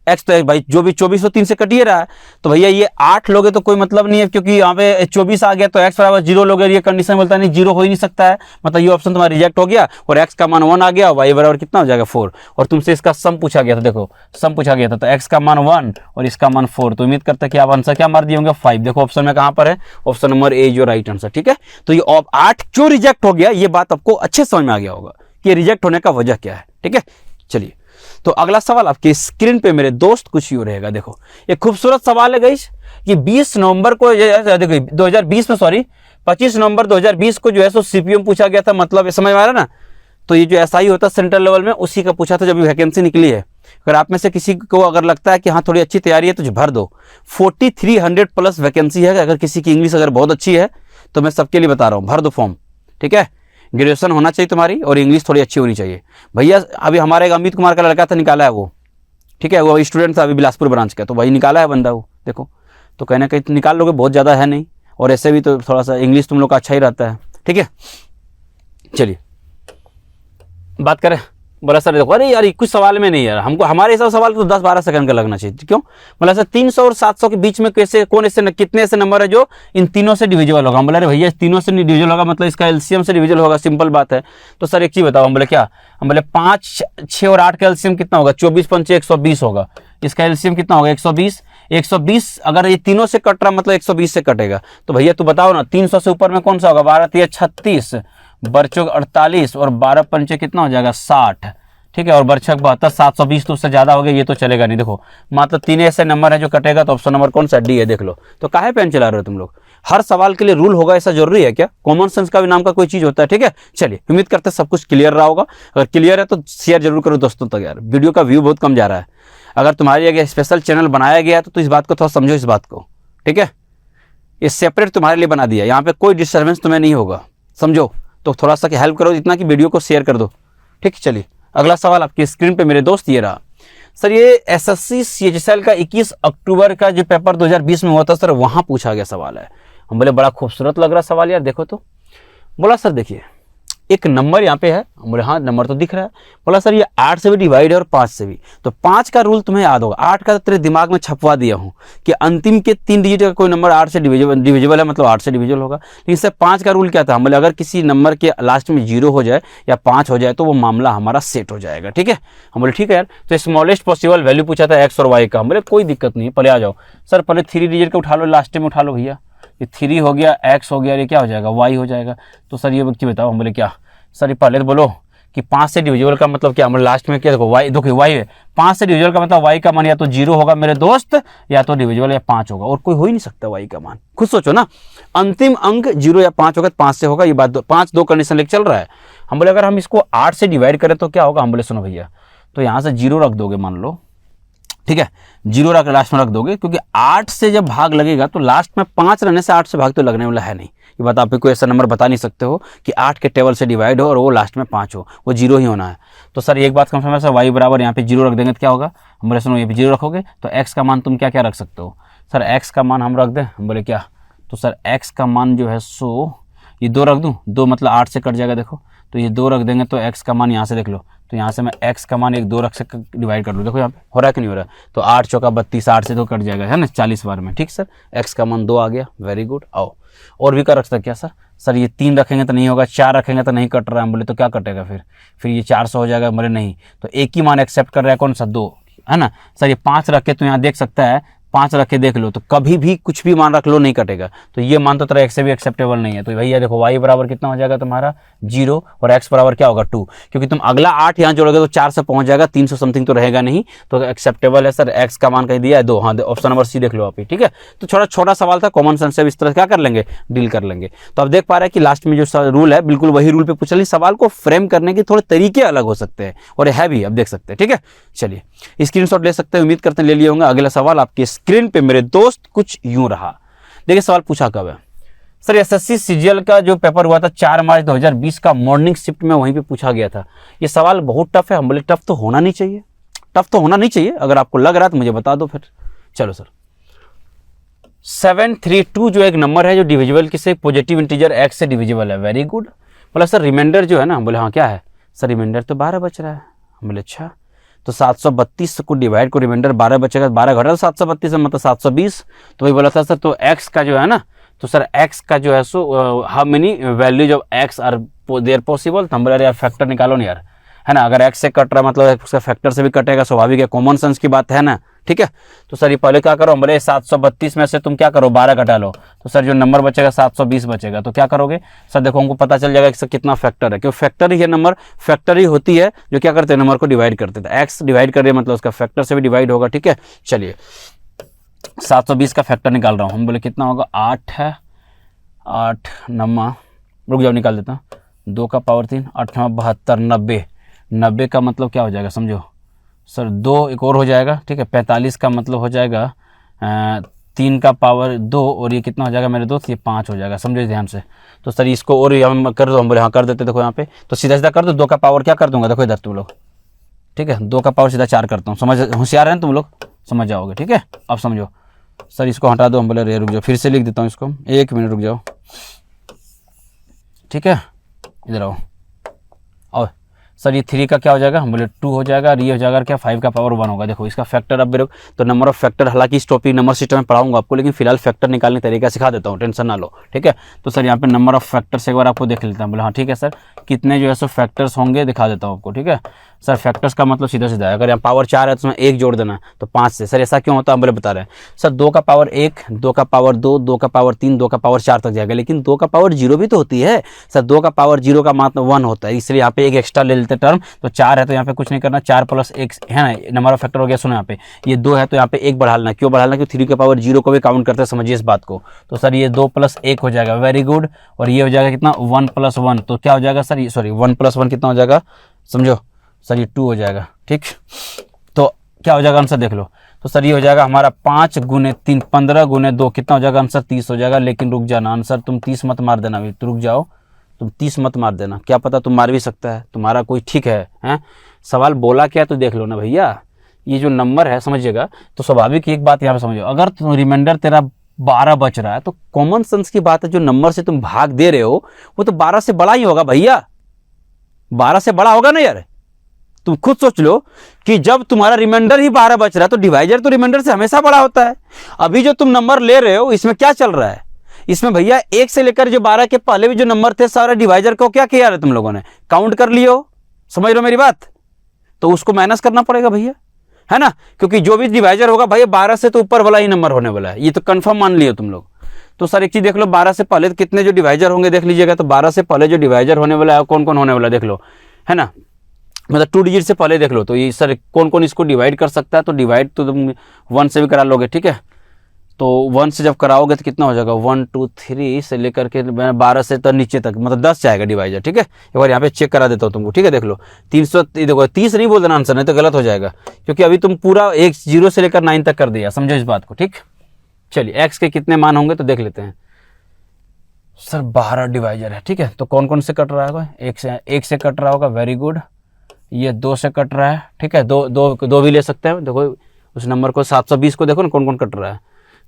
x तो भाई जो भी 24 तो 3 से कटिए रहा है। तो भैया ये 8 लोगे तो कोई मतलब नहीं है, क्योंकि यहाँ पे 24 आ गया तो x बराबर 0 लोगे। ये कंडीशन बोलता नहीं 0 हो ही नहीं सकता है, मतलब ये ऑप्शन तुम्हारा रिजेक्ट हो गया। और x का मान 1 आ गया, y बराबर कितना हो जाएगा? 4। और तुमसे इसका सम पूछा गया था, देखो सम पूछा गया था, तो x का मान 1 और इसका मान 4। तो उम्मीद करते हैं कि आप आंसर क्या मार दिए होंगे? 5। देखो ऑप्शन में कहाँ पर है? ऑप्शन नंबर ए जो राइट आंसर। ठीक है, तो ये 8 क्यों रिजेक्ट हो गया, ये बात आपको अच्छे समझ में आ गया होगा कि रिजेक्ट होने का वजह क्या है। ठीक है, चलिए तो अगला सवाल आपकी स्क्रीन पे मेरे दोस्त कुछ यूं रहेगा। देखो ये खूबसूरत सवाल है गाइस कि 20 नवंबर को देखो 2020 में, सॉरी 25 नवंबर 2020 को जो है सो सीपीएम पूछा गया था। मतलब समझ में आ रहा ना? तो ये जो एसआई होता है सेंट्रल लेवल में, उसी का पूछा था जब वैकेंसी निकली है। अगर आप में से किसी को अगर लगता है कि हाँ थोड़ी अच्छी तैयारी है तो भर दो। 4300+ वैकेंसी है। अगर किसी की इंग्लिश अगर बहुत अच्छी है तो मैं सबके लिए बता रहा हूँ, भर दो फॉर्म। ठीक है, ग्रेजुएशन होना चाहिए तुम्हारी और इंग्लिश थोड़ी अच्छी होनी चाहिए। भैया अभी हमारे एक अमित कुमार का लड़का था, निकाला है वो। ठीक है, वो स्टूडेंट था अभी बिलासपुर ब्रांच का, तो भाई निकाला है बंदा वो। देखो तो कहना कहीं निकाल लोगे, बहुत ज़्यादा है नहीं, और ऐसे भी तो थोड़ा सा इंग्लिश तुम लोग का अच्छा ही रहता है। ठीक है, चलिए बात करें। बोला सर देखो, अरे यार कुछ सवाल में नहीं यार, हमको हमारे हिसाब सवाल तो 10-12 सेकंड का लगना चाहिए। क्यों? बोला सर 300 और 700 के बीच में कैसे कौन ऐसे कितने ऐसे नंबर है जो इन तीनों से डिविजिबल होगा? हम बोला अरे भैया तीनों से नहीं डिविजिबल होगा, मतलब इसका एलसीएम से डिविजिबल होगा, सिंपल बात है। तो सर एक चीज बताओ। हम बोले क्या? हम बोले 5, 6 और 8 का एलसीएम कितना होगा? 24 पंचे 120 होगा। इसका एलसीएम कितना होगा? 120। 120 अगर ये तीनों से कट रहा मतलब 120 से कटेगा। तो भैया तू बताओ ना 300 से ऊपर में कौन सा होगा? 12 3 36, बरचौक 48 और 12 पंचे कितना हो जाएगा? 60। ठीक है, और बरछक 72, 720 तो उससे ज्यादा हो गया, ये तो चलेगा नहीं। देखो मात्र 3 ऐसे नंबर है जो कटेगा, तो ऑप्शन नंबर कौन सा? डी है। देख लो, तो काहे पेन चला रहे हो तुम लोग? हर सवाल के लिए रूल होगा ऐसा जरूरी है क्या? कॉमन सेंस का भी नाम का कोई चीज होता है। ठीक है, चलिए उम्मीद करते हैं सब कुछ क्लियर रहा होगा। अगर क्लियर है तो शेयर जरूर करो दोस्तों तक। यार वीडियो का व्यू बहुत कम जा रहा है। अगर तुम्हारे लिए स्पेशल चैनल बनाया गया तो इस बात को थोड़ा समझो, इस बात को। ठीक है, ये सेपरेट तुम्हारे लिए बना दिया, यहाँ पे कोई डिस्टर्बेंस तुम्हें नहीं होगा, समझो। तो थोड़ा सा हेल्प करो इतना कि वीडियो को शेयर कर दो। ठीक, चलिए अगला सवाल आपकी स्क्रीन पे मेरे दोस्त ये रहा। सर ये एसएससी सीएचएसएल का 21 अक्टूबर का जो पेपर 2020 में हुआ था सर, वहां पूछा गया सवाल है। हम बोले बड़ा खूबसूरत लग रहा सवाल यार, देखो तो। बोला सर देखिए एक नंबर यहाँ पे है, हम बोले हाँ नंबर तो दिख रहा है। बोला सर ये 8 से भी डिवाइड है और 5 से भी, तो 5 का रूल तुम्हें याद होगा, 8 का तो तेरे दिमाग में छपवा दिया हूँ कि अंतिम के 3 डिजिट का कोई नंबर 8 से डिविजिबल है, मतलब 8 से डिविजिबल होगा। लेकिन इससे 5 का रूल क्या था, हम बोले अगर किसी नंबर के लास्ट में 0 हो जाए या 5 हो जाए तो वो मामला हमारा सेट हो जाएगा, ठीक है। हम बोले ठीक है यार। तो स्मॉलेस्ट पॉसिबल वैल्यू पूछा था एक्स और वाई का, हम बोले कोई दिक्कत नहीं, पहले आ जाओ सर, पहले 3 डिजिट का उठा लो, लास्ट में उठा लो भैया, ये 3 हो गया, एक्स हो गया, ये क्या हो जाएगा वाई हो जाएगा। तो सर ये व्यक्ति बताओ, हम बोले क्या सर, ये पहले तो बोलो कि 5 से डिविजिबल का मतलब क्या, मतलब लास्ट में क्या देखो वाई, देखो वाई है, 5 से डिविजिबल का मतलब वाई का मान या तो 0 होगा मेरे दोस्त, या तो डिविजिबल या 5 होगा, और कोई हो ही नहीं सकता वाई का मान। खुद सोचो ना, अंतिम अंक 0 या 5 होगा, 5 से होगा, ये बात 5 2 कंडीशन लेके चल रहा है। हम बोले अगर हम इसको 8 से डिवाइड करें तो क्या होगा, हम बोले सुनो भैया, तो यहाँ से 0 रख दोगे मान लो, ठीक है, 0 रख लास्ट में रख दोगे, क्योंकि 8 से जब भाग लगेगा तो लास्ट में 5 रहने से 8 से भाग तो लगने वाला है नहीं। ये बात आप कोई ऐसा नंबर बता नहीं सकते हो कि 8 के टेबल से डिवाइड हो और वो लास्ट में 5 हो, वो 0 ही होना है। तो सर एक बात कम समझ सर, वाई बराबर यहाँ पे 0 रख देंगे तो क्या होगा, हम बोले सुनो ये 0 रखोगे तो एक्स का मान तुम क्या क्या रख सकते हो। सर एक्स का मान हम रख दें, हम बोले क्या, तो सर एक्स का मान जो है सो ये 2 रख दूँ, 2 मतलब 8 से कट जाएगा, देखो तो ये 2 रख देंगे तो एक्स का मान यहाँ से देख लो, तो यहाँ से मैं x का मान 2 रख से डिवाइड कर लूँ, देखो यहाँ पे हो रहा है कि नहीं हो रहा है, तो 8 चौका 32, 8 से 2 कट जाएगा है ना 40 बार में, ठीक सर, x का मान 2 आ गया, वेरी गुड। आओ और भी कर रख सकते क्या सर, सर ये 3 रखेंगे तो नहीं होगा, 4 रखेंगे तो नहीं कट रहा है, हम बोले तो क्या कटेगा फिर ये 400 हो जाएगा, बोले नहीं, तो एक ही मान एक्सेप्ट कर रहा है कौन सा 2, है ना। सर ये 5 रखे तो यहाँ देख सकता है, 5 रख के देख लो तो कभी भी कुछ भी मान रख लो नहीं कटेगा, तो ये मान तो तेरा x से भी एक्सेप्टेबल नहीं है। तो भैया देखो y बराबर कितना हो जाएगा तुम्हारा 0 और x बराबर क्या होगा 2, क्योंकि तुम अगला 8 यहाँ जोड़ोगे तो 4 से पहुंच जाएगा, 300 समथिंग तो रहेगा नहीं, तो एक्सेप्टेबल है सर। x का मान कहीं दिया है 2, हाँ ऑप्शन नंबर सी देख लो आप ही, ठीक है। तो छोटा सवाल था, कॉमन सेंस से इस तरह क्या कर लेंगे, डील कर लेंगे। तो अब देख पा रहे हैं कि लास्ट में जो रूल है बिल्कुल वही रूल पे पूछा, लेकिन सवाल को फ्रेम करने के थोड़े तरीके अलग हो सकते हैं और है भी, अब देख सकते हैं, ठीक है। चलिए स्क्रीनशॉट ले सकते हैं, उम्मीद करते हैं ले लिए होंगे। अगला सवाल आपकी स्क्रीन पे मेरे दोस्त कुछ यूं रहा, देखिए सवाल पूछा कब है सर, एसएससी सीजीएल का जो पेपर हुआ था 4 मार्च 2020 का मॉर्निंग शिफ्ट में, वहीं पे पूछा गया था। ये सवाल बहुत टफ है, हम बोले टफ तो होना नहीं चाहिए, टफ तो होना नहीं चाहिए, अगर आपको लग रहा है तो मुझे बता दो फिर। चलो सर 732 जो एक नंबर है जो डिविजिबल किसे पॉजिटिव इंटीजर x से डिविजिबल है, वेरी गुड। बोला सर रिमाइंडर जो है ना, हम बोले हाँ क्या है सर, रिमाइंडर तो 12 बच रहा है, हम बोले अच्छा, तो 732 को डिवाइड को रिमाइंडर 12 बचेगा, 12 घटा 732 मतलब 720, तो वही बोला था सर, तो x का जो है ना, तो सर x का जो है सो how many values of x are there possible, तो हम बोले यार फैक्टर निकालो ना यार, है ना, अगर x से कट रहा मतलब उसका फैक्टर से भी कटेगा, स्वाभाविक है, कॉमन सेंस की बात है ना, ठीक है। तो सर ये पहले क्या करो, हम बोले 732 में से तुम क्या करो 12 घटा लो, तो सर जो नंबर बचेगा 720 बचेगा, तो क्या करोगे सर, देखो हमको पता चल जाएगा कि कितना फैक्टर है, क्योंकि फैक्टर ही है, नंबर फैक्टर ही होती है जो क्या करते हैं नंबर को डिवाइड करते थे, एक्स डिवाइड कर रहे मतलब उसका फैक्टर से भी डिवाइड होगा, ठीक है। चलिए 720 का फैक्टर निकाल रहा हूँ, हम बोले कितना होगा 8 है, 8 9, रुक जाओ निकाल देता हूँ, 2 का पावर 3, 8 9 72, 90 का मतलब क्या हो जाएगा समझो सर, 2 एक और हो जाएगा, ठीक है, 45 का मतलब हो जाएगा 3 का पावर 2, और ये कितना हो जाएगा मेरे दोस्त, ये 5 हो जाएगा, समझो ध्यान से। तो सर इसको और हम कर दो, हम बोले हाँ कर देते, देखो यहाँ पे तो सीधा सीधा कर दो, 2 का पावर क्या कर दूंगा, देखो इधर तुम लोग, ठीक है, 2 का पावर सीधा 4 करता हूँ, समझ होशियार हैं तुम लोग, समझ जाओगे, ठीक है। अब समझो सर इसको हटा दो, हम बोले रे रुक जाओ, फिर से लिख देता हूँ इसको, 1 मिनट रुक जाओ, ठीक है, इधर आओ। और सर ये 3 का क्या हो जाएगा, हम बोले 2 हो जाएगा, और ये हो जाएगा क्या 5 का पावर 1 होगा, देखो इसका फैक्टर अब देखो, तो नंबर ऑफ फैक्टर, हालांकि इस टॉपिक नंबर सिस्टम में पढ़ाऊंगा आपको, लेकिन फिलहाल फैक्टर निकालने तरीका सिखा देता हूँ, टेंशन ना लो, ठीक है। तो सर यहाँ पे नंबर ऑफ फैक्टर्स एक बार आपको देख लेता हूँ, बोले हाँ ठीक है सर, कितने जो है सो फैक्टर्स होंगे दिखा देता हूँ आपको, ठीक है। सर फैक्टर्स का मतलब सीधा सीधा है, अगर यहाँ पावर 4 है तो उसमें 1 जोड़ देना, तो 5 से। सर ऐसा क्यों होता है, हम बोले बता रहे हैं सर, 2 का पावर 1, 2 का पावर 2, 2 का पावर 3, 2 का पावर 4 तक जाएगा, लेकिन 2 का पावर 0 भी तो होती है सर, 2 का पावर 0 का मतलब 1 होता है, इसलिए यहाँ पे एक एक्स्ट्रा ले लेते टर्म, तो 4 है तो यहाँ पे कुछ नहीं करना, 4 + 1 है ना, नंबर ऑफ फैक्टर हो गया। सुनो यहाँ पे ये 2 है तो यहाँ पे 1 बढ़ाना, क्यों बढ़ाना, क्योंकि 3 के पावर 0 को भी काउंट करते हैं, समझिए इस बात को। तो सर ये 2 + 1 हो जाएगा, वेरी गुड, और ये हो जाएगा कितना 1 + 1, तो क्या हो जाएगा सर, ये सॉरी 1 + 1 कितना हो जाएगा समझो सर, ये 2 हो जाएगा, ठीक। तो क्या हो जाएगा आंसर देख लो, तो सर ये हो जाएगा हमारा 5 × 3 15 × 2 कितना हो जाएगा आंसर 30 हो जाएगा, लेकिन रुक जाना आंसर तुम 30 मत मार देना अभी, तो रुक जाओ तुम 30 मत मार देना, क्या पता तुम मार भी सकता है, तुम्हारा कोई ठीक है हैं। सवाल बोला क्या तो देख लो ना भैया, ये जो नंबर है समझिएगा। तो स्वाभाविक एक बात यहाँ पे समझो, अगर तुम रिमाइंडर तेरा 12 बच रहा है तो कॉमन सेंस की बात है, जो नंबर से तुम भाग दे रहे हो वो तो 12 से बड़ा ही होगा भैया, 12 से बड़ा होगा ना यार। तुम खुद सोच लो कि जब तुम्हारा रिमाइंडर ही 12 बच रहा है तो डिवाइजर तो रिमाइंडर से हमेशा बड़ा होता है। अभी जो तुम नंबर ले रहे हो इसमें क्या चल रहा है, इसमें भैया 1 से लेकर जो 12 के पहले भी जो नंबर थे सारा डिवाइजर को क्या किया है तुम लोगों ने, काउंट कर लियो। समझ लो मेरी बात, तो उसको माइनस करना पड़ेगा भैया, है ना, क्योंकि जो भी डिवाइजर होगा भाई 12 से तो ऊपर वाला ही नंबर होने वाला है, ये तो कंफर्म मान लियो तुम लोग। तो सर एक चीज देख लो, 12 से पहले कितने जो डिवाइजर होंगे देख लीजिएगा। तो 12 से पहले जो डिवाइजर होने वाला है कौन कौन होने वाला है देख लो, है ना, मतलब 2 डिजिट से पहले देख लो। तो ये सर कौन कौन इसको डिवाइड कर सकता है, तो डिवाइड तो तुम 1 से भी करा लोगे, ठीक है। तो 1 से जब कराओगे तो कितना हो जाएगा, 1 2 3 से लेकर के 12 से तो नीचे तक मतलब 10 जाएगा डिवाइजर, ठीक है। एक बार यहाँ पे चेक करा देता हूँ तुमको, ठीक है, देख लो 300, देखो 30 नहीं बोल देना आंसर, नहीं तो गलत हो जाएगा, क्योंकि अभी तुम पूरा 0 से लेकर 9 तक कर दिया, समझो इस बात को, ठीक। चलिए एक्स के कितने मान होंगे तो देख लेते हैं। सर 12 डिवाइजर है, ठीक है, तो कौन कौन से कट रहा होगा, 1 से कट रहा होगा, वेरी गुड। ये 2 से कट रहा है, ठीक है, दो भी ले सकते हैं। देखो उस नंबर को 720 को देखो ना कौन कौन कट रहा है।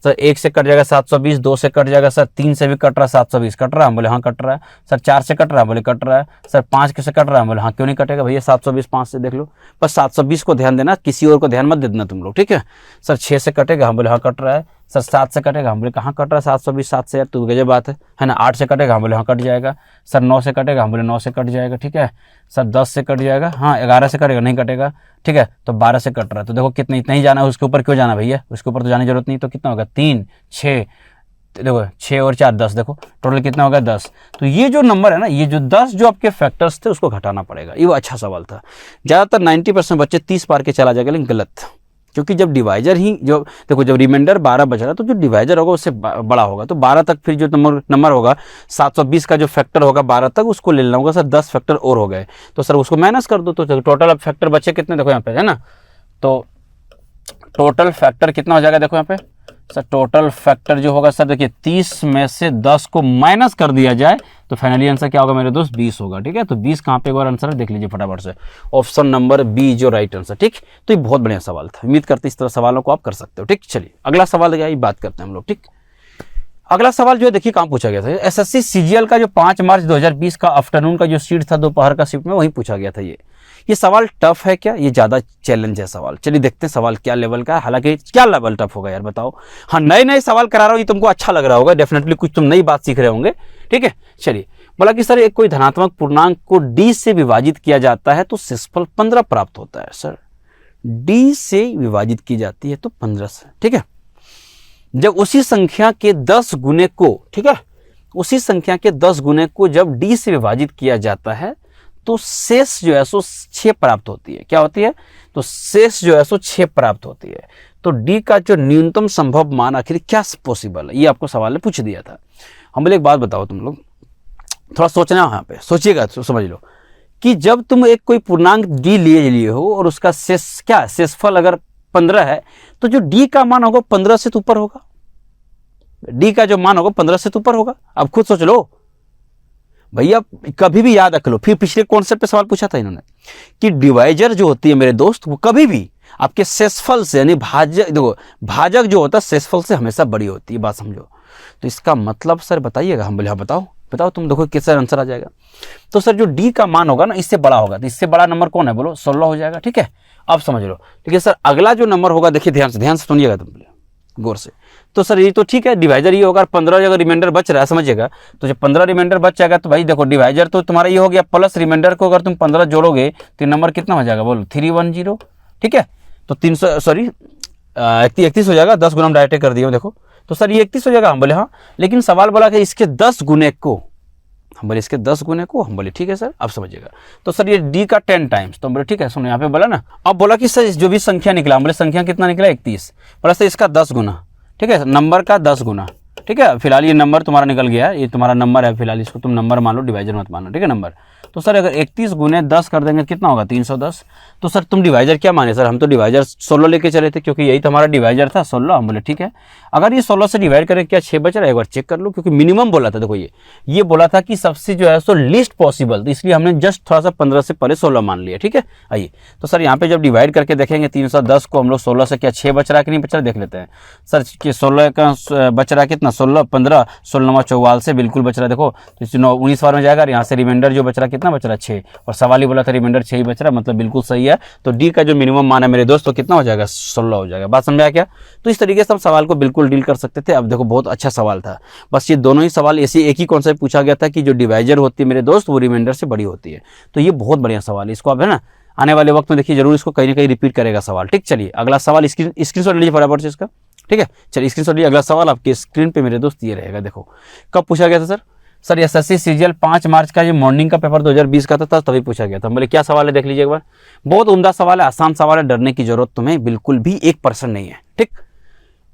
सर 1 से कट जाएगा 720, 2 से कट जाएगा, सर 3 से भी कट रहा है 720, कट रहा है, हम बोले हाँ कट रहा है। सर 4 से कट रहा है, बोले कट रहा है। सर 5 से कट रहा है, बोले हाँ क्यों नहीं कटेगा भैया, 720 5 से देख लो। बस 720 को ध्यान देना, किसी और को ध्यान मत दे देना तुम लोग, ठीक है। सर 6 से कटेगा, हम बोले हाँ कट रहा है। सर 7 से कटेगा, हम बोले कहाँ कट रहा है 720 7 से यार, तो गजब बात है ना। 8 से कटेगा, हम बोले हाँ कट जाएगा। सर 9 से कटेगा, हम बोले 9 से कट जाएगा, ठीक है। सर 10 से कट जाएगा, हाँ 11 से कटेगा, नहीं कटेगा, ठीक है। तो 12 से कट रहा है, तो देखो कितना, इतना ही जाना है, उसके ऊपर क्यों जाना भैया, उसके ऊपर तो जाने की जरूरत नहीं। तो कितना होगा 3 6, देखो 6 और 4 10, देखो टोटल कितना होगा 10। तो ये जो नंबर है ना, ये जो 10 जो आपके फैक्टर्स थे उसको घटाना पड़ेगा। ये वो अच्छा सवाल था। ज़्यादातर 90% बच्चे 30 पार के चला जाएगा, लेकिन गलत, क्योंकि जब डिवाइजर ही जो देखो, जब रिमाइंडर 12 बच रहा है तो जो डिवाइजर होगा उससे बड़ा होगा, तो 12 तक फिर जो नंबर होगा 720 का जो फैक्टर होगा 12 तक उसको ले लेना होगा। सर 10 फैक्टर और हो गए, तो सर उसको माइनस कर दो, तो टोटल अब फैक्टर बचे कितने देखो यहाँ पे, है ना। तो टोटल फैक्टर कितना हो जाएगा देखो यहाँ पे, सर टोटल फैक्टर जो होगा सर देखिए 30 में से 10 को माइनस कर दिया जाए तो फाइनली आंसर क्या होगा मेरे दोस्त, 20 होगा, ठीक है। तो 20 कहाँ पे एक बार आंसर है देख लीजिए फटाफट से, ऑप्शन नंबर बी जो राइट आंसर, ठीक। तो ये बहुत बढ़िया सवाल था, उम्मीद करते इस तरह सवालों को आप कर सकते हो, ठीक। चलिए अगला सवाल क्या बात करते हैं हम लोग, ठीक। अगला सवाल जो है देखिए कहाँ पूछा गया था, एसएससी सीजीएल का जो 5 मार्च 2020 का आफ्टरनून का जो सीट था दोपहर का शिफ्ट में, वहीं पूछा गया था। ये सवाल टफ है क्या, ये ज़्यादा चैलेंज है सवाल। चलिए देखते हैं सवाल क्या लेवल का है, हालांकि क्या लेवल टफ होगा यार बताओ। हाँ नए नए सवाल करा रहा हूँ, ये तुमको अच्छा लग रहा होगा, डेफिनेटली कुछ तुम नई बात सीख रहे होंगे, ठीक है। चलिए बोला कि सर एक कोई धनात्मक पूर्णांक को डी से विभाजित किया जाता है तो शेषफल 15 प्राप्त होता है। सर डी से विभाजित की जाती है तो 15 से, ठीक है। जब उसी संख्या के 10 गुने को, ठीक है, उसी संख्या के 10 गुने को जब डी से विभाजित किया जाता है तो शेष जो है सो 6 प्राप्त होती है। क्या होती है, तो शेष जो है सो 6 प्राप्त होती है। तो डी का जो न्यूनतम संभव मान आखिर क्या पॉसिबल है, ये आपको सवाल ने पूछ दिया था। हम बोले एक बात बताओ, तुम लोग थोड़ा सोचना, यहाँ पे सोचिएगा तो समझ लो कि जब तुम एक कोई पूर्णांक डी लिए हो और उसका शेष क्या, शेषफल अगर 15 है तो जो डी का मान होगा 15 से तो ऊपर होगा, डी का जो मान होगा 15 से तो ऊपर होगा। अब खुद सोच लो भैया, कभी भी याद रख लो, फिर पिछले कॉन्सेप्ट पे सवाल पूछा था इन्होंने कि डिवाइजर जो होती है मेरे दोस्त, वो कभी भी आपके शेषफल से, यानी भाजक, देखो भाजक जो होता है शेषफल से हमेशा बड़ी होती है, बात समझो। तो इसका मतलब सर बताइएगा, हम बोले हाँ बताओ तुम, देखो किस आंसर आ जाएगा। तो सर जो डी का मान होगा ना इससे बड़ा होगा, तो इससे बड़ा नंबर कौन है बोलो, 16 हो जाएगा, ठीक है। अब समझ लो, ठीक है। सर अगला जो नंबर होगा देखिए ध्यान से सुनिएगा तुम गौर से। तो सर ये तो ठीक है, डिवाइजर ये होगा, 15 अगर रिमाइंडर बच रहा है समझिएगा, तो जब 15 रिमाइंडर बच जाएगा तो भाई देखो डिवाइजर तो तुम्हारा ये हो गया, प्लस रिमाइंडर को अगर तुम 15 जोड़ोगे तो नंबर कितना हो जाएगा बोलो, 310, ठीक है। तो 31 हो जाएगा, 10 गुना हम डायरेक्ट कर दिए देखो। तो सर ये 31 हो जाएगा, हम बोले हाँ, लेकिन सवाल बोला कि इसके 10 गुने को, हम बोले इसके 10 गुने को, हम बोले ठीक है सर। अब समझिएगा, तो सर ये डी का 10 टाइम्स, तो हम बोले ठीक है, सुनो यहाँ पे बोला ना। अब बोला कि सर जो भी संख्या निकला, हम बोले संख्या कितना निकला 31, बोला सर इसका 10 गुना, ठीक है, नंबर का 10 गुना, ठीक है। फिलहाल ये नंबर तुम्हारा निकल गया है, ये तुम्हारा नंबर है फिलहाल, इसको तुम नंबर मान लो, डिवाइजर मत मानो, ठीक है नंबर। तो सर अगर 31 गुने 10 कर देंगे कितना होगा 310। तो सर तुम डिवाइजर क्या माने सर, हम तो डिवाइजर 16 लेके चले थे क्योंकि यही तो हमारा डिवाइजर था 16। हम बोले ठीक है, अगर ये 16 से डिवाइड करें क्या 6 बच रहा है, एक बार चेक कर लो, क्योंकि मिनिमम बोला था। देखो ये बोला था कि सबसे जो है सो लिस्ट पॉसिबल, तो इसलिए हमने जस्ट थोड़ा सा 15 से पहले 16 मान लिया। ठीक है, आइए तो सर यहाँ पे जब डिवाइड करके देखेंगे 310 को हम लोग 16 से क्या 6 बच रहा है कि नहीं बच रहा देख लेते हैं। सर कि 16 का बच रहा है कितना 16 15 16 44 से बिल्कुल बच रहा है। देखो तो 19 बार में जाएगा, यहाँ से रिमाइंडर जो बच रहा है कितना बच रहा है 6, और सवाल ही बोला था रिमाइंडर 6 ही बच रहा है, मतलब बिल्कुल सही है। तो डी का जो मिनिमम मान है मेरे दोस्त तो कितना हो जाएगा 16 हो जाएगा। बात समझ आया क्या? तो इस तरीके से हम सवाल को बिल्कुल डील कर सकते थे। अब देखो बहुत अच्छा सवाल था, बस ये दोनों ही सवाल ऐसे एक ही कॉन्सेप्ट पूछा गया था कि जो डिवाइजर होती है मेरे दोस्त वो रिमाइंडर से बड़ी होती है। तो ये बहुत बढ़िया सवाल है, इसको आप है ना आने वाले वक्त में देखिए जरूर इसको कहीं ना कहीं रिपीट करेगा सवाल। ठीक, चलिए अगला सवाल स्क्रीनशॉट लीजिए फटाफट से इसका। ठीक है, चलिए स्क्रीनशॉट लीजिए। अगला सवाल आपके स्क्रीन पे मेरे दोस्त ये रहेगा। देखो कब पूछा गया था सर? सर एसएससी सीजीएल 5 मार्च का, ये मॉर्निंग का पेपर 2020 का था तभी पूछा गया था। बोले क्या सवाल है देख लीजिए एक बार। बहुत उम्दा सवाल है, आसान सवाल है, डरने की जरूरत तुम्हें बिल्कुल भी 1% नहीं है। ठीक,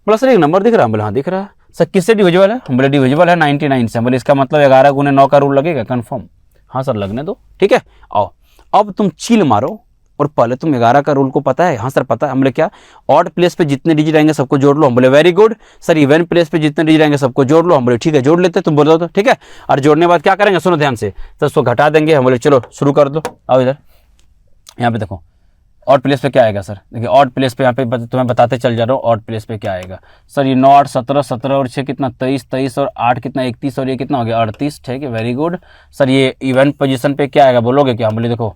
बोला सर एक नंबर दिख रहा है? बोले हाँ दिख रहा है। सर किससे डिविजिबल है? बोले डिविजिबल है 99 से। बोले इसका मतलब 11 गुने 9 का रूल लगेगा कंफर्म? हाँ सर लगने दो। ठीक है, आओ अब तुम चील मारो, और पहले तुम 11 का रूल को पता है? हाँ सर पता है। हम बोले क्या? ऑड प्लेस पे जितने डिजिट आएंगे सबको जोड़ लो। हम बोले very good. Sir even place पे जितने डिजिट आएंगे सबको जोड़ लो। हम बोले ठीक है जोड़ लेते, तुम बोल दो तो ठीक है। और जोड़ने के बाद क्या करेंगे सुनो ध्यान से, सर उसको घटा देंगे। हम बोले चलो शुरू कर दो, आओ इधर। यहाँ पे देखो ऑड प्लेस पे क्या आएगा सर, देखिए ऑड प्लेस पे यहाँ पे तुम्हें बताते चल जा रहा हूँ ऑड प्लेस पे क्या आएगा। सर ये 9 8 17 17 और 6 कितना 23 23 और 8 कितना 31 और ये कितना हो गया 38। ठीक है वेरी गुड। सर ये इवन पोजीशन पे क्या आएगा बोलोगे क्या? हम बोले देखो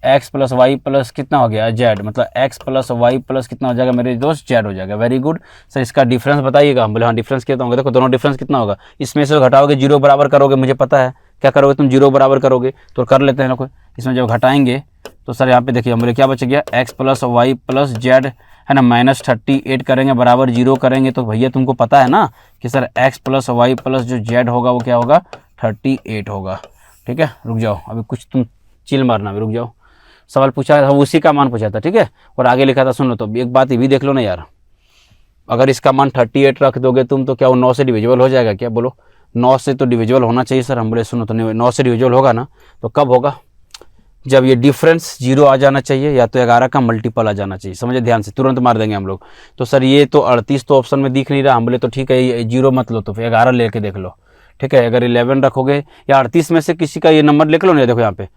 x प्लस वाई प्लस कितना हो गया z, मतलब x प्लस वाई प्लस कितना हो जाएगा मेरे दोस्त z हो जाएगा। Very good. सर इसका डिफरेंस बताइएगा। हम बोले हाँ डिफरेंस कितना होगा? देखो दोनों डिफरेंस कितना होगा, इसमें से घटाओगे 0 बराबर करोगे, मुझे पता है क्या करोगे तुम 0 बराबर करोगे, तो कर लेते हैं ना कोई। इसमें जब घटाएंगे तो सर यहाँ पे देखिए हम बोले क्या बच गया x plus Y plus z है ना -38 करेंगे बराबर 0 करेंगे, तो भैया तुमको पता है ना कि sir x plus Y plus जो z होगा वो क्या होगा 38 होगा। ठीक है रुक जाओ, अभी कुछ तुम चिल मारना, रुक जाओ। सवाल पूछा था उसी का मान पूछा था। ठीक है, और आगे लिखा था सुन लो। तो एक बात ये भी देख लो ना यार, अगर इसका मान 38 रख दोगे तुम तो क्या वो 9 से डिविजिबल हो जाएगा क्या? बोलो 9 से तो डिविजिबल होना चाहिए सर। हम बोले सुनो तो 9 से डिविजिबल होगा ना, तो कब होगा? जब ये डिफरेंस 0 आ जाना चाहिए या तो 11 का मल्टीपल आ जाना चाहिए। समझे ध्यान से, तुरंत मार देंगे हम लोग। तो सर ये तो 38 तो ऑप्शन में दिख नहीं रहा। हम बोले तो ठीक है ये 0 मत लो, तो फिर 11 लेके देख लो। ठीक है, अगर 11 रखोगे या 38 में से किसी का ये नंबर लिख लो ना, देखो यहाँ पे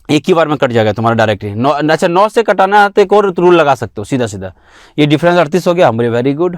एक ही बार में कट जाएगा तुम्हारा डायरेक्टली। 9 अच्छा 9 से कटाना है तो एक और रूल लगा सकते हो सीधा सीधा। ये डिफरेंस 38 हो गया। हम बोले वेरी गुड।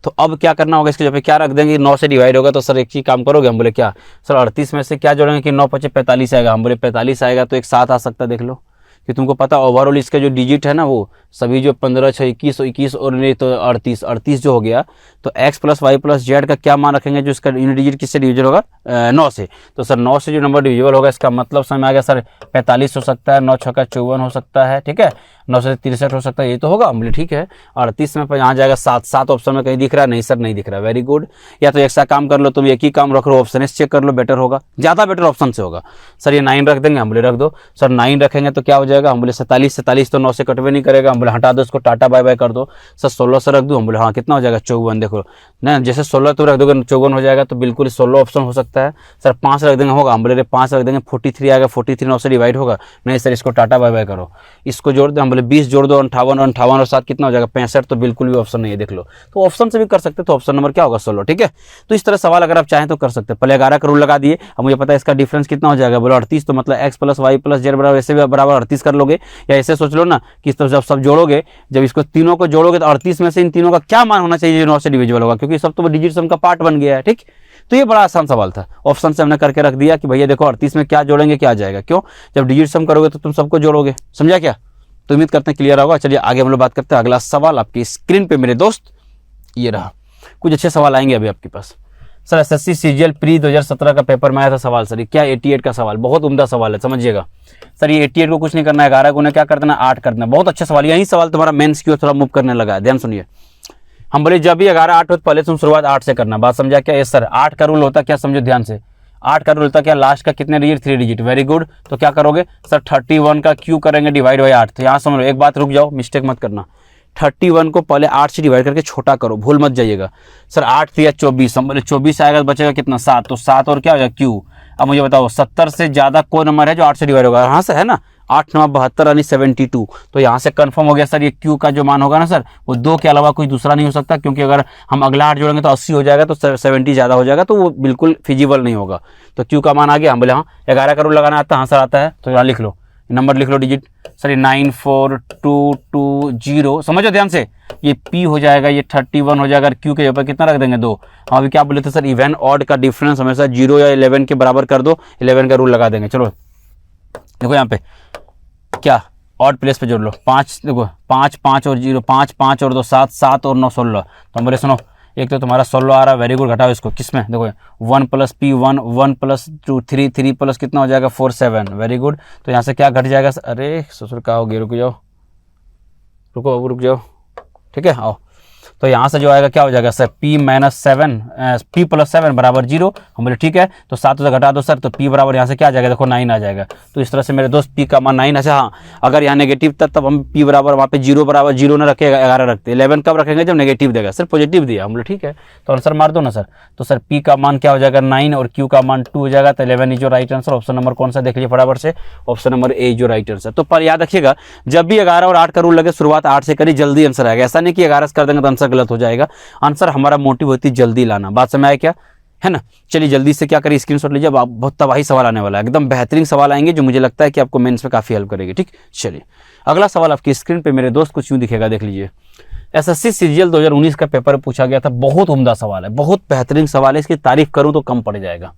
तो अब क्या करना होगा, इसके जगह पे क्या रख देंगे? 9 से डिवाइड होगा तो सर एक ही काम करोगे। हम बोले क्या सर 38 में से क्या जोड़ेंगे कि 9 5 45 आएगा। हम बोले 45 आएगा तो एक 7 आ सकता है, देख लो कि तुमको पता ओवरऑल इसका जो डिजिट है ना वो सभी जो 15 6 21 और नहीं तो 38 जो हो गया, तो x plus Y plus Z का क्या मान रखेंगे जो इसका यूनिट डिजिट किससे डिविजिबल होगा 9 से। तो सर 9 से जो नंबर डिविजिबल होगा इसका मतलब समझ में आ गया सर 45 हो सकता है, 9 6 54 हो सकता है। ठीक है, 9 से 63 हो सकता है, ये तो होगा। हम बोले ठीक है। 38 में यहाँ जाएगा 7 ऑप्शन में कहीं दिख रहा है? नहीं सर नहीं दिख रहा। Very good. या तो ऐसा काम कर लो तुम, एक ही काम रख लो, ऑप्शन चेक कर लो, बेटर होगा, ज़्यादा बेटर ऑप्शन से होगा। सर ये 9 रख देंगे। हम बोले रख दो। सर 9 रखेंगे तो क्या हो जाएगा? हम बोले 47 तो 9 से कटवे नहीं करेगा। हम बोले हटा दो इसको, टाटा बाय बाय कर दो। सर 16 से रख दूँ? हम बोले हाँ कितना हो जाएगा 54। देखो ना जैसे 16 तो रख दोगे 54 हो जाएगा, तो बिल्कुल 16 ऑप्शन हो सकता है। सर 5 रख देंगे होगा? हम बोले 5 रख देंगे 43 आएगा, 43 9 से डिवाइड होगा। नहीं सर इसको टाटा बाय बाय करो, इसको जोड़ दो। हम बोले 20 जोड़ दो 58 और 7 कितना हो जाएगा 65, तो बिल्कुल भी ऑप्शन नहीं है, देख लो। तो ऑप्शन से भी कर सकते, तो ऑप्शन नंबर क्या होगा 16। ठीक है, तो इस तरह सवाल अगर आप चाहें तो कर सकते हैं। पहले 11 का रूल लगा दिए। अब मुझे पता है इसका डिफरेंस कितना हो जाएगा, बोलो 38, तो मतलब x plus Y plus Z बराबर ऐसे भी बराबर 38 कर लोगे, या ऐसे सोच लो ना कि तो जब सब जोड़ोगे, जब इसको तीनों को जोड़ोगे तो 38 में से इन तीनों का क्या मान होना चाहिए जो 9 से डिविजिबल होगा, क्योंकि सब तो डिजिट सम का पार्ट बन गया है। ठीक, तो ये बड़ा आसान सवाल था। ऑप्शन से हमने करके रख दिया कि भैया देखो 38 में क्या जोड़ेंगे क्या आ जाएगा। क्यों? जब डिजिट सम करोगे तो तुम सबको जोड़ोगे। समझा क्या? तो उम्मीद करते हैं क्लियर होगा। चलिए आगे हम लोग बात करते हैं। अगला सवाल आपकी स्क्रीन पे मेरे दोस्त ये रहा। कुछ अच्छे सवाल आएंगे अभी आपके पास। सर एसएससी सीजीएल प्री 2017 का पेपर में आया था सवाल। सर क्या 88 का सवाल, बहुत उम्दा सवाल है, समझिएगा। सर ये 88 को कुछ नहीं करना है, 11 गुना क्या कर देना 8 कर देना। बहुत अच्छा सवाल, यही सवाल तुम्हारा मेंस की ओर थोड़ा मूव करने लगा है, ध्यान सुनिए। हम बोले जब भी 11 8 हो तो पहले तुम शुरुआत 8 से करना। बात समझा क्या? Yes sir. 8 का रूल होता क्या, समझो ध्यान से। 8 का रूल होता क्या, लास्ट का कितने डिजिट 3 डिजिट। Very good. तो क्या करोगे सर 31 का क्यू करेंगे डिवाइड बाई 8। तो यहाँ समझ लो, एक बात रुक जाओ, मिस्टेक मत करना। 31 को पहले 8 से डिवाइड करके छोटा करो, भूल मत जाइएगा। सर 8 या 24, हम बोले 24 आएगा तो बचेगा कितना 7, तो 7 और क्या हो जाएगा क्यू। अब मुझे बताओ 70 से ज़्यादा कोई नंबर है जो 8 से डिवाइड होगा? यहाँ से है ना, 8 9 72 यानी 72। तो यहाँ से कंफर्म हो गया सर, ये क्यू का जो मान होगा ना सर, वो 2 के अलावा कोई दूसरा नहीं हो सकता, क्योंकि अगर हम अगला 8 जोड़ेंगे तो 80 हो जाएगा, तो 70 ज़्यादा हो जाएगा, तो वो बिल्कुल फिजिबल नहीं होगा। तो क्यू का मान आ गया। हम बोले हाँ 11 का रूल लगाना आता है, हाँ सर आता है। तो यहाँ लिख लो, नंबर लिख लो डिजिट सर, ये 94220, समझो ध्यान से, ये P हो जाएगा, ये 31 हो जाएगा, क्यू के ऊपर कितना रख देंगे 2। हम अभी क्या बोले थे सर, इवन ऑड का डिफरेंस हमेशा 0 या 11 के बराबर कर दो, 11 का रूल लगा देंगे। चलो देखो यहाँ पे क्या ऑड प्लेस पे जोड़ लो, 5 देखो 5 5 और 0, 5 5 और 2 7, 7 और 9 16। तो हम बोले सुनो, एक तो तुम्हारा 16 आ रहा है, वेरी गुड, घटाओ इसको, किसमें देखो 1 + P1, 1 + 2 3, 3 प्लस कितना हो जाएगा 4 7, वेरी गुड। तो यहाँ से क्या घट जाएगा, अरे ससुर क्या हो गया, रुक जाओ रुक जाओ, ठीक है आओ। तो यहाँ से जो आएगा क्या हो जाएगा सर, P - 7 P + 7 बराबर 0। हम बोले ठीक है, तो 7 से घटा दो सर, तो P बराबर यहाँ से क्या आ जाएगा, देखो 9 आ जाएगा। तो इस तरह से मेरे दोस्त P का मान 9। अच्छा हाँ, अगर यहाँ नेगेटिव था तब हम P बराबर वहाँ पे 0 बराबर 0 न रखेगा, 11 रखते। 11 कब रखेंगे, जब नेगेटिव देगा। सर पॉजिटिव दिया, हम बोले ठीक है, तो आंसर मार दो ना सर। तो सर P का मान क्या हो जाएगा 9 और Q का मान 2 हो जाएगा। तो 11 इज जो राइट आंसर। ऑप्शन नंबर कौन सा देख लीजिए फटाफट से, ऑप्शन नंबर A जो राइट आंसर। तो पर याद रखिएगा, जब भी 11 और 8 का रूल लगे, शुरुआत 8 से करी, जल्दी आंसर आएगा। ऐसा नहीं कि 11 से कर देंगे तो आंसर गलत हो जाएगा। आंसर हमारा मोटिव होती है जल्दी लाना। बात समझ आया क्या, है ना? चलिए जल्दी से क्या करिए, स्क्रीनशॉट लीजिए। अब बहुत तबाही सवाल आने वाला है, एकदम बेहतरीन सवाल आएंगे जो मुझे लगता है कि आपको मेंस में काफी हेल्प करेगी। ठीक, चलिए अगला सवाल आपकी स्क्रीन पे मेरे दोस्त कुछ यूं दिखेगा, देख लीजिए। एसएससी सीजीएल 2019 का पेपर पूछा गया था, बहुत उम्दा सवाल है, बहुत बेहतरीन सवाल है, इसकी तारीफ करूं तो कम पड़ जाएगा।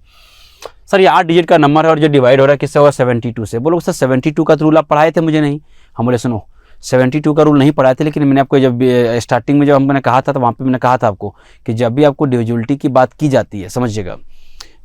सर ये 8 डिजिट का नंबर है और जो डिवाइड हो रहा है किससे होगा, 72 से। बोलो सर 72 का रूल आप पढ़ाए थे, मुझे नहीं। हम बोले सुनो 72 का रूल नहीं पढ़ाए थे, लेकिन मैंने आपको जब स्टार्टिंग में जब हमने कहा था तो वहाँ पे मैंने कहा था आपको कि जब भी आपको डिविजिबिलिटी की बात की जाती है, समझिएगा,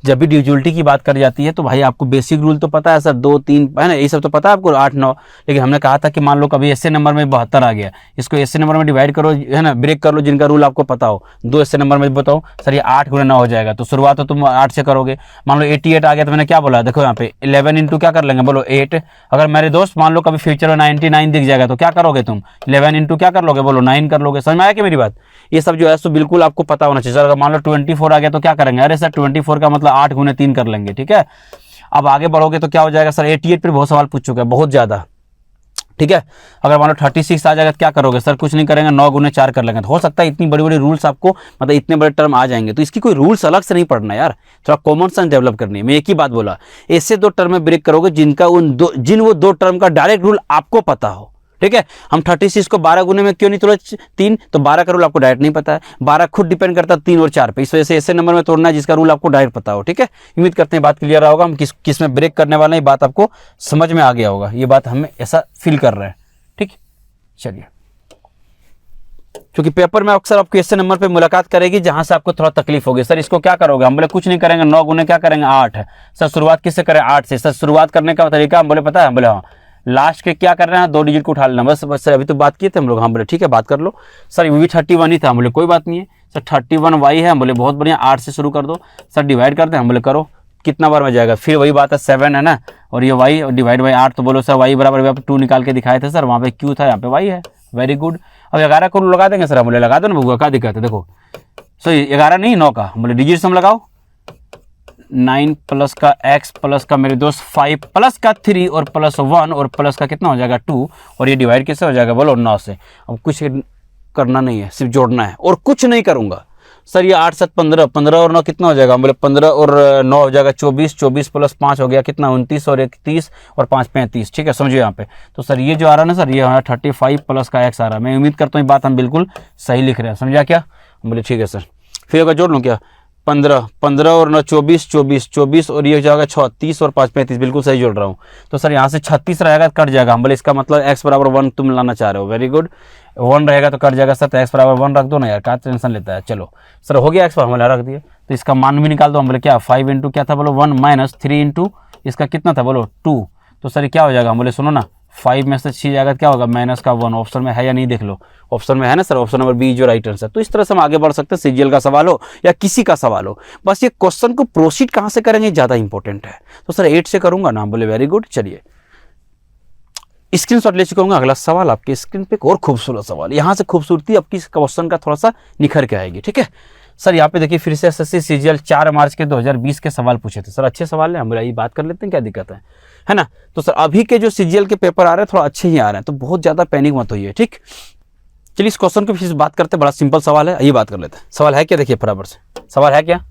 जब भी डिविजिबिलिटी की बात करी जाती है तो भाई आपको बेसिक रूल तो पता है सर, 2 3 है ना, ये सब तो पता है आपको, 8 9। लेकिन हमने कहा था कि मान लो कभी ऐसे नंबर में 72 आ गया, इसको ऐसे नंबर में डिवाइड करो, है ना, ब्रेक कर लो, जिनका रूल आपको पता हो। 2 ऐसे नंबर में बताओ सर ये 8 × 9 हो जाएगा, तो शुरुआत तो तुम 8 से करोगे। मान लो 88 आ गया तो मैंने क्या बोला, देखो यहाँ पे 11 इंटू क्या कर लेंगे, बोलो 8। अगर मेरे दोस्त मान लो कभी फ्यूचर में 99 दिख जाएगा तो क्या करोगे तुम, 11 इंटू क्या कर लोगे, बोलो 9 कर लोगे। समझ में आया कि मेरी बात? ये सब जो है सो बिल्कुल आपको पता होना चाहिए। सर अगर मान लो 24 आ गया तो क्या करेंगे, अरे सर 24 का मतलब 8 × 3 कर लेंगे, ठीक है। अब आगे बढ़ोगे तो क्या हो जाएगा सर, 88 पर बहुत सवाल पूछ चुके हैं, बहुत ज्यादा, ठीक है। अगर मान लो 36 आ जाएगा तो क्या करोगे, सर कुछ नहीं करेंगे, 9 × 4 कर लेंगे। तो हो सकता है इतनी बड़ी बड़ी रूल्स आपको, मतलब इतने बड़े टर्म आ जाएंगे, तो इसकी कोई रूल्स अलग से नहीं पढ़ना यार, थोड़ा कॉमन सेंस डेवलप करनी है। मैं एक ही बात बोला, ऐसे 2 टर्म में ब्रेक करोगे जिनका जिन वो 2 टर्म का डायरेक्ट रूल आपको पता हो, ठीक है। हम 36 को 12 गुने में क्यों नहीं तोड़े 3, तो 12 का रूल आपको डायरेक्ट नहीं पता है, 12 खुद डिपेंड करता है 3 और 4 पे, इस वजह से ऐसे नंबर में तोड़ना है जिसका रूल आपको डायरेक्ट पता हो, ठीक है। उम्मीद करते हैं बात क्लियर होगा, हम किस में ब्रेक करने वाले हैं, बात आपको समझ में आ गया होगा, ये बात हमें ऐसा फील कर रहे हैं, ठीक। चलिए, क्योंकि पेपर में अक्सर आपको ऐसे नंबर पे मुलाकात करेगी जहां से आपको थोड़ा तकलीफ होगी। सर इसको क्या करोगे, हम बोले कुछ नहीं करेंगे, 9 गुने क्या करेंगे 8 है। सर शुरुआत किससे करें, 8 से। सर शुरुआत करने का तरीका हम बोले पता है, हम बोले हाँ, लास्ट के क्या कर रहे हैं, 2 डिजिट को उठा लेना बस। सर अभी तो बात किए थे हम लोग, हम बोले ठीक है बात कर लो। सर ये भी 31 ही था, हम बोले कोई बात नहीं है। सर 31y है, हम बोले बहुत बढ़िया, 8 से शुरू कर दो। सर डिवाइड कर दे, हम बोले करो, कितना बार में जाएगा, फिर वही बात है 7 है ना, और ये y और डिवाइड बाई 8, तो बोलो सर y बराबर 2 निकाल के दिखाए थे सर, वहाँ पे q था, यहाँ पे y है, वेरी गुड। अब 11 को लगा देंगे सर, हम बोले लगा दो ना बउआ, क्या दिक्कत है। देखो सो 11 नहीं 9 का, हम बोले डिजिट हम लगाओ, 9 प्लस का x प्लस का मेरे दोस्त 5 प्लस का 3 और प्लस 1 और प्लस का कितना हो जाएगा 2, और ये डिवाइड किससे हो जाएगा, बोलो 9 से। अब कुछ करना नहीं है, सिर्फ जोड़ना है और कुछ नहीं करूंगा। सर ये 8 7 15, 15 और 9 कितना हो जाएगा, हम बोले 15 और 9 हो जाएगा 24, 24 प्लस 5 हो गया कितना 29 और 1 30 और 5 35, ठीक है। समझिए यहाँ पे, तो सर ये जो आ रहा है ना सर, ये हमारा 35 प्लस का x आ रहा है। मैं उम्मीद करता हूँ बात हम बिल्कुल सही लिख रहे हैं, समझा क्या। हम बोले ठीक है सर, फिर अगर जोड़ लूँ क्या, 15 15 और 9 24 24 24 और ये हो जाएगा 36 और 5 35, बिल्कुल सही जोड़ रहा हूँ। तो सर यहाँ से 36 रहेगा कट जाएगा, हम बोले इसका मतलब x बराबर 1 तुम लाना चाह रहे हो, वेरी गुड। 1 रहेगा तो कट जाएगा सर, तो x बराबर 1 रख दो ना यार, क्या टेंशन लेता है। चलो सर हो गया, x पर हमने रख दिया, तो इसका मान भी निकाल दो। हम बोले क्या 5 इंटू क्या था, बोलो 1 माइनस 3 इंटू इसका कितना था, बोलो 2, तो सर क्या हो जाएगा, हम बोले सुनो ना 5 में से 6 जाएगा क्या होगा, माइनस का 1। ऑप्शन में है या नहीं देख लो, ऑप्शन में है ना सर, ऑप्शन नंबर बी जो राइट आंसर। तो इस तरह से हम आगे बढ़ सकते हैं, सीजीएल का सवाल हो या किसी का सवाल हो, बस ये क्वेश्चन को प्रोसीड कहां से करेंगे ज्यादा इंपॉर्टेंट है। तो सर 8 से करूंगा ना, बोले वेरी गुड। चलिए स्क्रीनशॉट ले चुका हूँ, अगला सवाल आपके स्क्रीन पे एक और खूबसूरत सवाल, यहाँ से खूबसूरती आपकी क्वेश्चन का थोड़ा सा निखर के आएगी, ठीक है। सर यहाँ पे देखिए फिर से एसएससी सीजीएल 4 मार्च के 2020 के सवाल पूछे थे सर, अच्छे सवाल है, हम ये बात कर लेते हैं, क्या दिक्कत है ना। तो सर अभी के जो सीजीएल के पेपर आ रहे हैं थोड़ा अच्छे ही आ रहे हैं, तो बहुत ज़्यादा पैनिक मत होइए, ठीक। चलिए इस क्वेश्चन को फिर बात करते हैं, बड़ा सिंपल सवाल है, ये बात कर लेते हैं। सवाल है क्या, देखिए फटाफट से सवाल है क्या।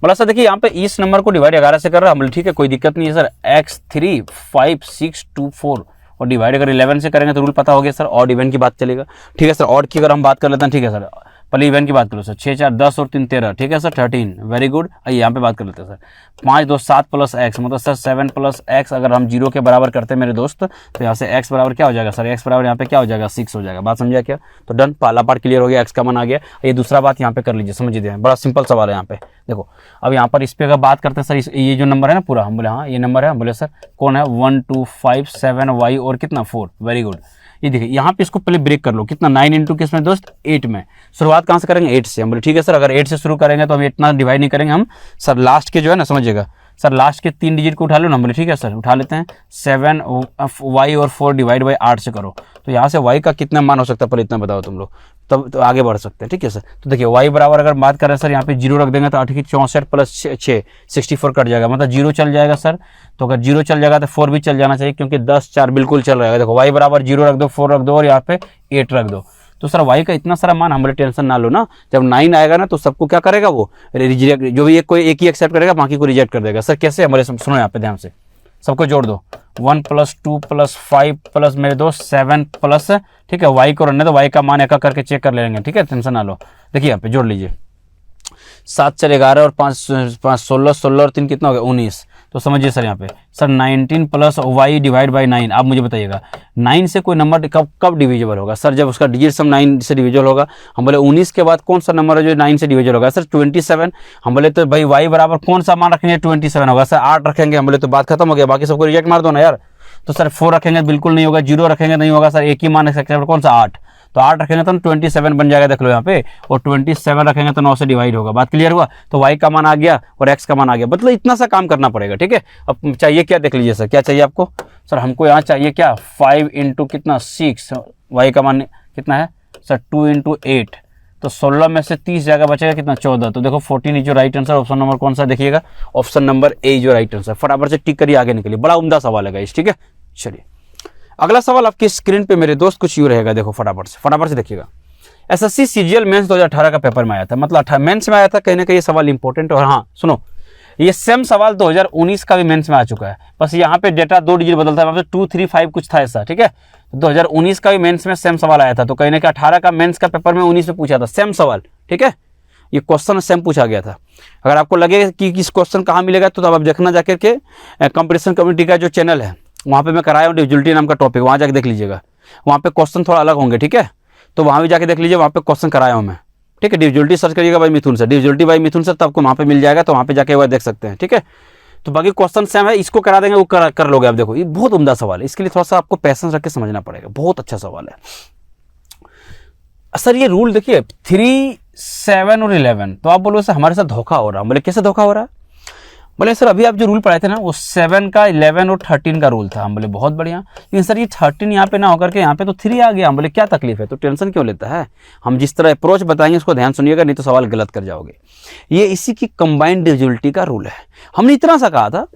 बोला सर देखिए यहाँ पे इस नंबर को डिवाइड 11 से कर रहा है, हम ठीक है कोई दिक्कत नहीं है सर। x3 5 6 2 4 और डिवाइड अगर 11 से करेंगे तो रूल पता हो गया सर, ऑड इवन की बात चलेगा, ठीक है सर। ऑड की अगर हम बात कर लेते हैं, ठीक है सर, पहले इवन की बात करो सर, 6 4 10 और 3 13, ठीक है सर 13, वेरी गुड। आइए यहाँ पे बात कर लेते हैं सर, 5 2 7 प्लस एक्स, मतलब सर 7 प्लस एक्स अगर हम 0 के बराबर करते हैं मेरे दोस्त, तो यहाँ से x बराबर क्या हो जाएगा सर, x बराबर यहाँ पे क्या हो जाएगा 6 हो जाएगा। बात समझा क्या, तो डन, पहला पार्ट क्लियर हो गया, x का मान आ गया। ये दूसरा बात यहाँ पे कर लीजिए, समझ लीजिए, बड़ा सिंपल सवाल है यहाँ पे। देखो अब यहाँ पर इस पर अगर बात करते हैं सर, ये जो नंबर है ना पूरा, हम बोले हाँ ये नंबर है, हम बोले सर कौन है 1 2 5 7 y और कितना 4, वेरी गुड। ये देखिए यहाँ पे इसको पहले ब्रेक कर लो, कितना 9 इंटू किसमें दोस्त 8 में। शुरुआत कहाँ से करेंगे 8 से, हम बोले ठीक है सर, अगर 8 से शुरू करेंगे तो हम इतना डिवाइड नहीं करेंगे हम सर, लास्ट के जो है ना समझिएगा सर, लास्ट के 3 डिजिट को उठा लो ना, बोले ठीक है सर उठा लेते हैं। 7 y और 4 डिवाइड बाई 8 से करो, तो यहाँ से y का कितना मान हो सकता है पहले इतना बताओ तुम लोग, तब तो आगे बढ़ सकते हैं, ठीक है सर। तो देखिए y बराबर अगर बात करें सर, यहाँ पे 0 रख देंगे तो 8 की 64 प्लस 6 64 कट जाएगा, मतलब 0 चल जाएगा सर। तो अगर 0 चल जाएगा तो 4 भी चल जाना चाहिए, क्योंकि 10 4 बिल्कुल चल रहा है। देखो y बराबर 0 रख दो, 4 रख दो और यहाँ पे 8 रख दो, तो सर y का इतना सारा मान, हम बोले टेंशन ना लो ना, जब 9 आएगा ना तो सबको क्या करेगा वो रिजेक्ट, जो भी कोई एक ही एक्सेप्ट करेगा बाकी को रिजेक्ट कर देगा। सर कैसे, हमारे सुनो यहाँ पे ध्यान से, सबको जोड़ दो, 1 + 2 + 5 प्लस मेरे दोस्त 7 प्लस, ठीक है y को रहने दो, y का मान एक करके चेक कर लेंगे, ठीक है टेंशन ना लो। देखिए यहाँ पे जोड़ लीजिए, 7 4 11 और 5 16 16 और 3 कितना हो गया 19। तो समझिए सर यहाँ पे sir 19 plus y divide by 9। आप मुझे बताइएगा 9 से कोई नंबर कब डिविजिबल होगा सर, जब उसका डिजिट सम 9 से डिविजिबल होगा। हम बोले 19 के बाद कौन सा नंबर है जो 9 से डिविजिबल होगा सर 27। हम बोले तो भाई y बराबर कौन सा मान रखेंगे 27 होगा सर, 8 रखेंगे। हम बोले तो बात खत्म हो गया, बाकी सबको रिजेक्ट मार दो ना यार। तो सर 4 रखेंगे बिल्कुल नहीं होगा, 0 रखेंगे नहीं होगा सर, एक ही मान रखेंगे कौन सा 8, तो 8 रखेंगे तो 27 बन जाएगा, देख लो यहाँ पे, और 27 रखेंगे तो 9 से डिवाइड होगा। बात क्लियर हुआ, तो y का मान आ गया और x का मान आ गया, मतलब इतना सा काम करना पड़ेगा, ठीक है। अब चाहिए क्या देख लीजिए सर, क्या चाहिए आपको सर, हमको यहाँ चाहिए क्या 5 इंटू कितना 6, y का मान कितना है सर 2 इंटू 8, तो 16 में से 30 जाएगा, बचेगा कितना 14। तो देखो 14 इज जो राइट आंसर, ऑप्शन नंबर कौन सा देखिएगा, ऑप्शन नंबर ए जो राइट आंसर। फटाफट से टिक करिए, आगे निकलिए, बड़ा उम्दा सवाल है गाइस, ठीक है। चलिए अगला सवाल आपकी स्क्रीन पे मेरे दोस्त कुछ यूँ रहेगा, देखो फटाफट से देखिएगा। एसएससी सीजीएल मेंस 2018 का पेपर में आया था, मतलब मेंस में आया था, कहीं ना कहीं ये सवाल इंपॉर्टेंट। और हाँ सुनो, ये सेम सवाल 2019 का भी मेंस में आ चुका है, बस यहाँ पे डेटा 2 डिजिट बदलता है, 2 3 5 कुछ था ऐसा, ठीक है। 2019 का भी मेंस में सेम सवाल आया था, तो कहीं ना कहीं 18 का मेंस का पेपर में 19 में पूछा था सेम सवाल, ठीक है। ये क्वेश्चन सेम पूछा गया था। अगर आपको लगे कि इस क्वेश्चन कहाँ मिलेगा तो आप देखना जाकर के कंपटीशन कम्युनिटी का जो चैनल है वहाँ पे मैं कराया हूँ डिविजिबिलिटी नाम का टॉपिक, वहाँ जाके देख लीजिएगा, वहाँ पे क्वेश्चन थोड़ा अलग होंगे, ठीक है। तो वहाँ भी जाके देख लीजिए, वहाँ पे क्वेश्चन कराया हूँ मैं, ठीक है। डिविजिबिलिटी सर्च करिएगा भाई Mithun sir, divisibility by Mithun sir, तो आपको वहाँ पे मिल जाएगा, तो वहाँ पे जाके वह देख सकते हैं, ठीक है। तो बाकी क्वेश्चन सेम है, इसको करा देंगे वो कर लोगे आप। देखो ये बहुत उम्दा सवाल है, इसके लिए थोड़ा सा आपको पैसेंस रख के समझना पड़ेगा, बहुत अच्छा सवाल है सर। ये रूल देखिए 3 7 और 11, तो आप बोलो सर हमारे साथ धोखा हो रहा है। बोले कैसे धोखा हो रहा है, बोले सर अभी आप जो रूल पढ़ाए थे ना वो 7 का 11 और 13 का रूल था। हम बोले बहुत बढ़िया, लेकिन सर ये 13 यहाँ पे ना होकर के यहाँ पे तो 3 आ गया। हम बोले क्या तकलीफ है, तो टेंशन क्यों लेता है, हम जिस तरह अप्रोच बताएंगे उसको ध्यान सुनिएगा, नहीं तो सवाल गलत कर जाओगे। ये इसी की कंबाइंड डिविजिबिलिटी का रूल है। हमने इतना सा कहा था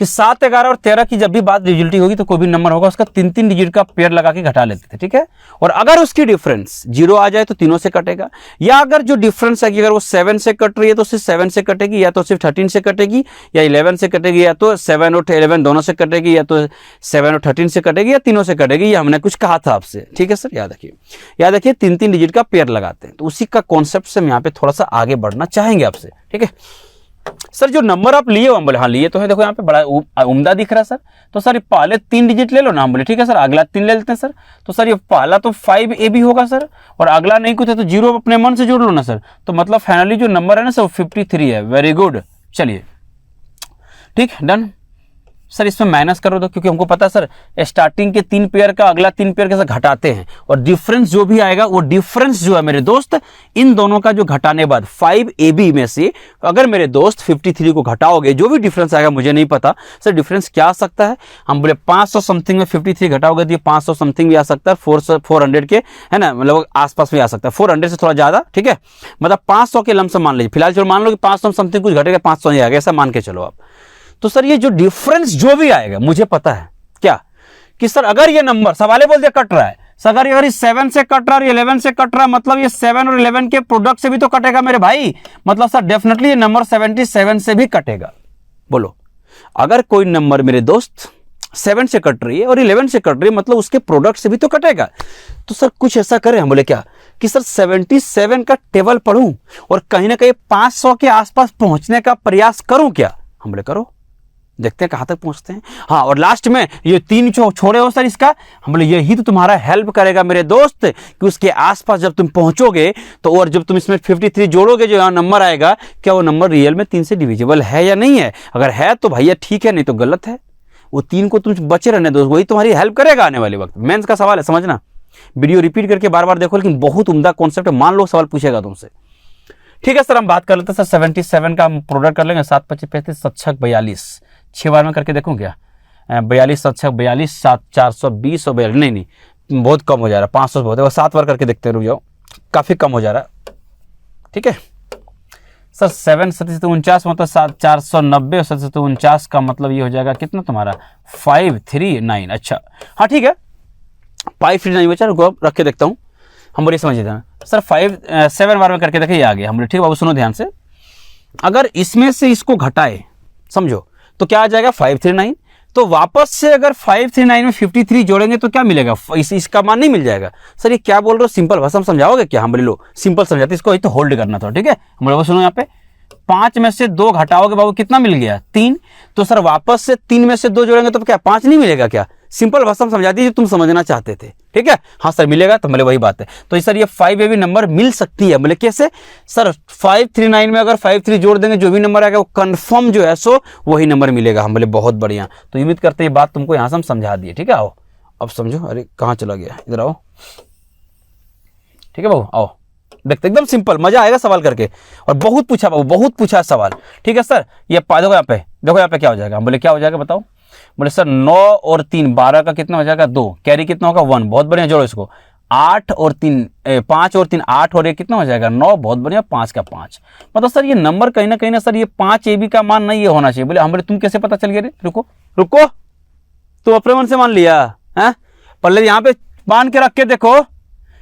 कि 7 11 और 13 की जब भी बात डिविजिबिलिटी होगी तो कोई भी नंबर होगा उसका 3 डिजिट का पेयर लगा के घटा लेते थे, ठीक है। और अगर उसकी डिफरेंस 0 आ जाए तो तीनों से कटेगा, या अगर जो डिफरेंस है कि अगर वो 7 से कट रही है तो सिर्फ 7 से कटेगी, या तो सिर्फ 13 से कटेगी, या 11 से कटेगी, या तो 7 और 11 दोनों से कटेगी, या तो 7 और 13 से कटेगी, या तीनों से कटेगी। ये हमने कुछ कहा था आपसे, ठीक है सर। याद रखिए 3 डिजिट का पेयर लगाते हैं, तो उसी का कॉन्सेप्ट से हम यहाँ पे थोड़ा सा आगे बढ़ना चाहेंगे आपसे, ठीक है। सर जो नंबर आप लिए हो, हम बोले हाँ लिए तो है, देखो यहाँ पे बड़ा उम्दा दिख रहा है सर। तो सर ये पहले 3 डिजिट ले लो ना, हम बोले ठीक है सर, अगला 3 ले लेते हैं सर। तो सर ये पहला तो 5 ए भी होगा सर, और अगला नहीं कुछ है तो 0 अपने मन से जोड़ लो ना सर। तो मतलब फाइनली जो नंबर है ना सर 53 है, वेरी गुड। चलिए ठीक डन। सर इसमें माइनस करो तो, क्योंकि हमको पता है सर स्टार्टिंग के 3 पेयर का अगला 3 पेयर के साथ घटाते हैं, और डिफरेंस जो भी आएगा वो डिफरेंस जो है मेरे दोस्त इन दोनों का जो घटाने बाद 5AB में से अगर मेरे दोस्त 53 को घटाओगे, जो भी डिफरेंस आएगा मुझे नहीं पता सर डिफरेंस क्या आ सकता है। हम बोले 500 समथिंग में 53 घटाओगे तो ये 500 समथिंग भी आ सकता है, 400 के है ना, मतलब आसपास भी आ सकता है, 400 से थोड़ा ज्यादा, ठीक है, मतलब 500 के लमसम मान लीजिए, फिलहाल चलो मान लो कि 500 समथिंग कुछ घटेगा, 500 ही आएगा, ऐसा मान के चलो आप। तो सर ये जो डिफरेंस जो भी आएगा मुझे पता है क्या कि सर अगर ये नंबर सवाले बोल दिया कट रहा है, सर अगर ये 7 से कट रहा है और 11 से कट रहा है, मतलब ये 7 और 11 के प्रोडक्ट से भी तो कटेगा मेरे भाई, मतलब सर डेफिनेटली ये नंबर 77 से भी कटेगा। बोलो अगर कोई नंबर मेरे दोस्त 7 से कट रही है और 11 से कट रही है, मतलब उसके प्रोडक्ट से भी तो कटेगा। तो सर कुछ ऐसा करें, हम बोले क्या कि सर 77 का टेबल पढ़ूं और कहीं ना कहीं 500 के आसपास पहुंचने का प्रयास करूं क्या। हम बोले करो, देखते हैं कहां तक पहुंचते हैं। हाँ, और लास्ट में ये 3 छोड़े हो सर इसका, हम बोले यही तो तुम्हारा हेल्प करेगा मेरे दोस्त कि उसके आसपास जब तुम पहुंचोगे तो, और जब तुम इसमें 53 जोड़ोगे जो यहाँ नंबर आएगा, क्या वो नंबर रियल में 3 से डिविजिबल है या नहीं है। अगर है तो भैया ठीक है, नहीं तो गलत है। वो 3 को तुम बचे रहने दो, वही तुम्हारी हेल्प करेगा आने वाले वक्त। मेंस का सवाल है, समझना, वीडियो रिपीट करके बार बार देखो, लेकिन बहुत उम्दा कॉन्सेप्ट है। मान लो सवाल पूछेगा तुमसे, ठीक है सर हम बात कर लेते हैं सर 77 का हम प्रोडक्ट कर लेंगे, 7 25 35 7 42, 6 बार में करके देखूं क्या, 42 7 42 7 420 और 42, नहीं बहुत कम हो जा रहा है, 500 बहुत है, 7 बार करके देखते हैं, रुक जाओ, काफी कम हो जा रहा है, ठीक है सर। 7 7 49 मतलब 7 490 और 7 49 का मतलब ये हो जाएगा कितना तुम्हारा 539। अच्छा हाँ ठीक है, 539 बचा, रख के देखता हूँ। हम बोले समझिए सर 7 बार में करके देखे, ये आ गया। हम बोले ठीक बाबू सुनो ध्यान से, अगर इसमें से इसको घटाए समझो तो क्या आ जाएगा 539, तो वापस से अगर 539 में 53 जोड़ेंगे तो क्या मिलेगा, इसका मान नहीं मिल जाएगा। सर ये क्या बोल रहे हो, सिंपल भाषा में समझाओगे क्या। हम बोले लो सिंपल समझाते, इसको तो होल्ड करना था, ठीक है। हम बोले सुनो यहाँ पे 5 में से 2 घटाओगे बाबू कितना मिल गया 3, तो सर वापस से 3 में से 2 जोड़ेंगे तो क्या 5 नहीं मिलेगा क्या। सिंपल भाषा में समझा दीजिए, तुम समझना चाहते थे, ठीक है। हाँ सर मिलेगा, तो बोले वही बात है। तो सर ये 5AB नंबर मिल सकती है। बोले कैसे सर, 539 में अगर 53 जोड़ देंगे जो भी नंबर आएगा वो कंफर्म जो है सो वही नंबर मिलेगा। हम बोले बहुत बढ़िया, तो उम्मीद करते हैं ये बात तुमको यहाँ से हम समझा दिए, ठीक है। आओ अब समझो, अरे कहाँ चला गया, इधर आओ, ठीक है बाबू आओ, देखते एकदम सिंपल, मजा आएगा सवाल करके। और बहुत पूछा बाबू, बहुत पूछा सवाल, ठीक है सर। ये देखो यहाँ पे, देखो यहाँ पे क्या हो जाएगा। हम बोले क्या हो जाएगा बताओ। बोले सर 9 और 3 12 का कितना हो जाएगा 2, कैरी कितना होगा 1, बहुत बढ़िया जोड़ो इसको। 8 और 3 5 और 3 8 और 1 कितना हो जाएगा 9, बहुत बढ़िया, 5 का 5। मतलब सर ये नंबर कहीं ना सर ये 5AB का मान नहीं होना चाहिए। बोले हम बोले तुम कैसे पता चल गया रे, रुको रुको, तुम अपने मन से मान लिया है, पहले यहाँ पे मान के रख के देखो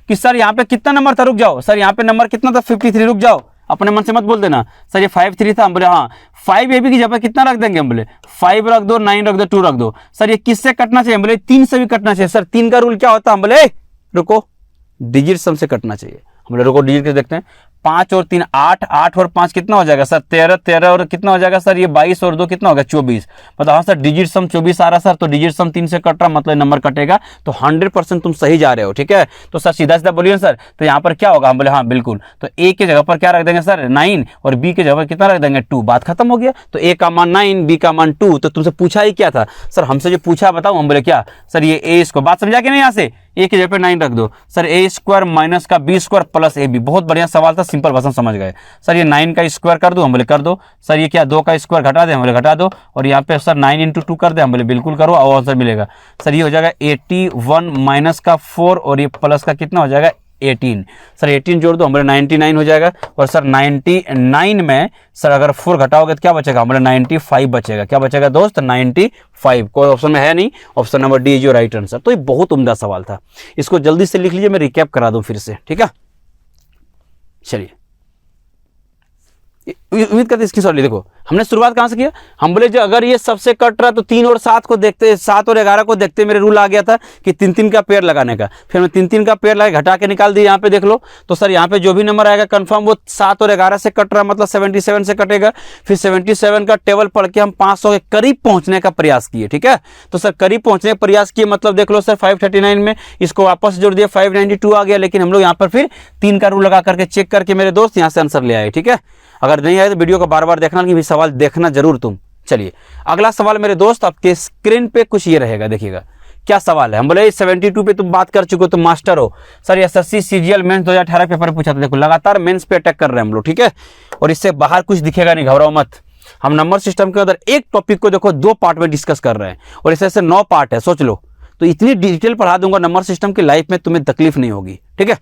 कि सर यहाँ पे कितना नंबर था, रुक जाओ सर यहाँ पे नंबर कितना था 53, रुक जाओ, अपने मन से मत बोल देना सर ये 53 था। हम बोले हाँ 5AB की जगह कितना रख देंगे, हम बोले 5 रख दो, 9 रख दो, 2 रख दो। सर ये किससे कटना चाहिए, हम बोले 3 से भी कटना चाहिए। सर 3 का रूल क्या होता है, हम बोले रुको डिजिट सम से कटना चाहिए। हम बोले रुको डिजिट के देखते हैं, 5 और 3 8, 8 और 5 कितना हो जाएगा सर 13, 13 और कितना हो जाएगा सर ये 22 और 2 कितना होगा 24। मतलब हाँ सर डिजिट सम 24 आ रहा सर, तो डिजिट सम 3 से कट रहा मतलब नंबर कटेगा, तो 100% तुम सही जा रहे हो, ठीक है। तो सर सीधा सीधा बोलिए सर, तो यहाँ पर क्या होगा, हम बोले हाँ बिल्कुल, तो ए की जगह पर क्या रख देंगे सर 9 और बी की जगह पर कितना रख देंगे 2, बात खत्म हो गया। तो ए का मान 9, बी का मान 2, तो तुमसे पूछा ही क्या था सर, हमसे जो पूछा बताओ। हम बोले क्या सर ये ए इसको, बात समझा के नहीं, यहाँ से ए की जगह पे 9 रख दो सर, ए स्क्वायर माइनस का B square plus A B, बहुत बढ़िया सवाल था, सिंपल भाषा समझ गए। सर ये 9 का स्क्वायर कर दो, हम बोले कर दो। सर ये क्या 2 का स्क्वायर घटा दे, हम बोले घटा दो। और यहाँ पे सर 9 × 2 कर दे, हम बोले बिल्कुल करो, और आंसर मिलेगा। सर ये हो जाएगा 81 माइनस का 4 और ये प्लस का कितना हो जाएगा 18। सर 18 जोड़ दो, हम बोले 99 हो जाएगा। और सर 99 में सर अगर 4 घटाओगे तो क्या बचेगा, हम बोले 95 बचेगा। क्या बचेगा दोस्त 95, कोई ऑप्शन में है नहीं, option number D is your right answer. तो ये बहुत उम्दा सवाल था, इसको जल्दी से लिख लीजिए, मैं रिकैप करा दूं फिर से, ठीक है। चलिए उम्मीद करते इसकी सॉरी, देखो हमने शुरुआत कहां से किया, हम बोले जो अगर ये सबसे कट रहा तो 3 और 7 को देखते, 7 और 11 को देखते मेरे रूल आ गया था कि 3-3 का पेयर लगाने का। फिर मैं 3-3 का पेयर लगा घटा के निकाल दिया, यहाँ पे देख लो। तो सर यहाँ पे जो भी नंबर आएगा कंफर्म वो 7 और 11 से कट रहा, मतलब 77 से कटेगा। फिर 77 का टेबल पढ़ के हम 500 के करीब पहुंचने का प्रयास किए, ठीक है। तो सर करीब पहुंचने का प्रयास किए, मतलब देख लो सर 539 में इसको वापस जोड़ दिया 592 आ गया। लेकिन हम लोग यहाँ पर फिर 3 का रूल लगा करके चेक करके मेरे दोस्त यहाँ से आंसर ले आए, ठीक है। अगर नहीं आए तो वीडियो को बार बार देखना, कि भी सवाल देखना जरूर तुम, चलिए अगला सवाल मेरे दोस्त आपके स्क्रीन पे कुछ ये रहेगा, देखिएगा क्या सवाल है। हम बोले 72 पे तुम बात कर चुके हो, तुम मास्टर हो sir. SSC CGL mains 2018 paper में पूछा था। देखो लगातार मेंस पे अटैक कर रहे हैं हम लोग, ठीक है, और इससे बाहर कुछ दिखेगा नहीं, घबराओ मत। हम नंबर सिस्टम के अंदर एक टॉपिक को देखो 2 पार्ट में डिस्कस कर रहे हैं और ऐसे ऐसे 9 पार्ट है, सोच लो। तो इतनी डिटेल पढ़ा दूंगा नंबर सिस्टम की, लाइफ में तुम्हें तकलीफ नहीं होगी, ठीक है।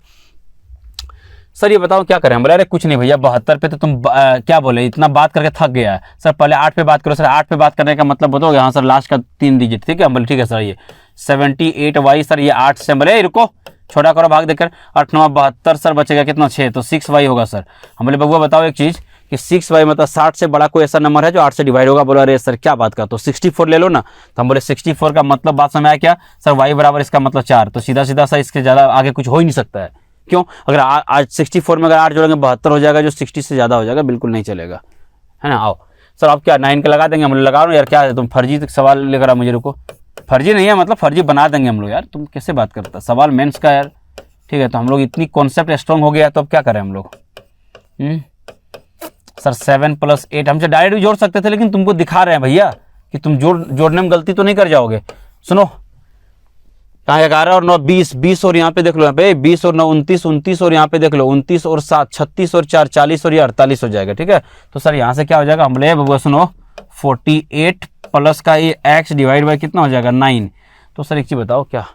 सर ये बताओ क्या करें? बोले अरे कुछ नहीं भैया, 72 पे तो तुम क्या बोले, इतना बात करके थक गया है सर, पहले 8 पे बात करो। सर 8 पे बात करने का मतलब बताओगे? हाँ सर लास्ट का 3 डिजिट, ठीक है। हम बोले ठीक है सर, ये 78Y सर, ये 8 से, बोले रुको छोटा करो भाग देकर, 8 9 72 सर, बचेगा कितना 6, तो 6Y होगा सर। हम बोले बबुआ बताओ एक चीज़ कि 6Y मतलब 60 से बड़ा कोई ऐसा नंबर है जो 8 से डिवाइड होगा? बोला अरे सर क्या बात का, तो 64 ले लो ना। तो हम बोले 64 का मतलब बात समझ आया क्या सर? Y बराबर इसका मतलब 4, तो सीधा सीधा सर इसके ज़्यादा आगे कुछ हो ही नहीं सकता है। क्यों? अगर आज 64 में अगर 8 जोड़ेंगे 72 हो जाएगा, जो 60 से ज़्यादा हो जाएगा, बिल्कुल नहीं चलेगा, है ना। आओ सर आप क्या 9 का लगा देंगे? हम लोग लगा लो यार, क्या है तुम फर्जी सवाल लेकर आ मुझे। रुको, फर्जी नहीं है मतलब फर्जी बना देंगे हम लोग। यार तुम कैसे बात करता, सवाल मेंस का यार, ठीक है। तो हम लोग इतनी कॉन्सेप्ट स्ट्रॉन्ग हो गया तो अब क्या करें हम लोग। सर 7 + 8 हमसे डायरेक्ट भी जोड़ सकते थे, लेकिन तुमको दिखा रहे हैं भैया कि तुम जोड़ने में गलती तो नहीं कर जाओगे। सुनो, कहाँ 11 और 9 20 और यहाँ पे देख लो, यहाँ पे 20 और 9 29 और यहाँ पे देख लो 29 और 7 36 और 4 40 और ये 48 हो जाएगा, ठीक है। तो सर यहाँ से क्या हो जाएगा? हम बोले बबुआ सुनो, 48 प्लस का ये x डिवाइड बाई कितना हो जाएगा 9। तो सर एक चीज़ बताओ क्या,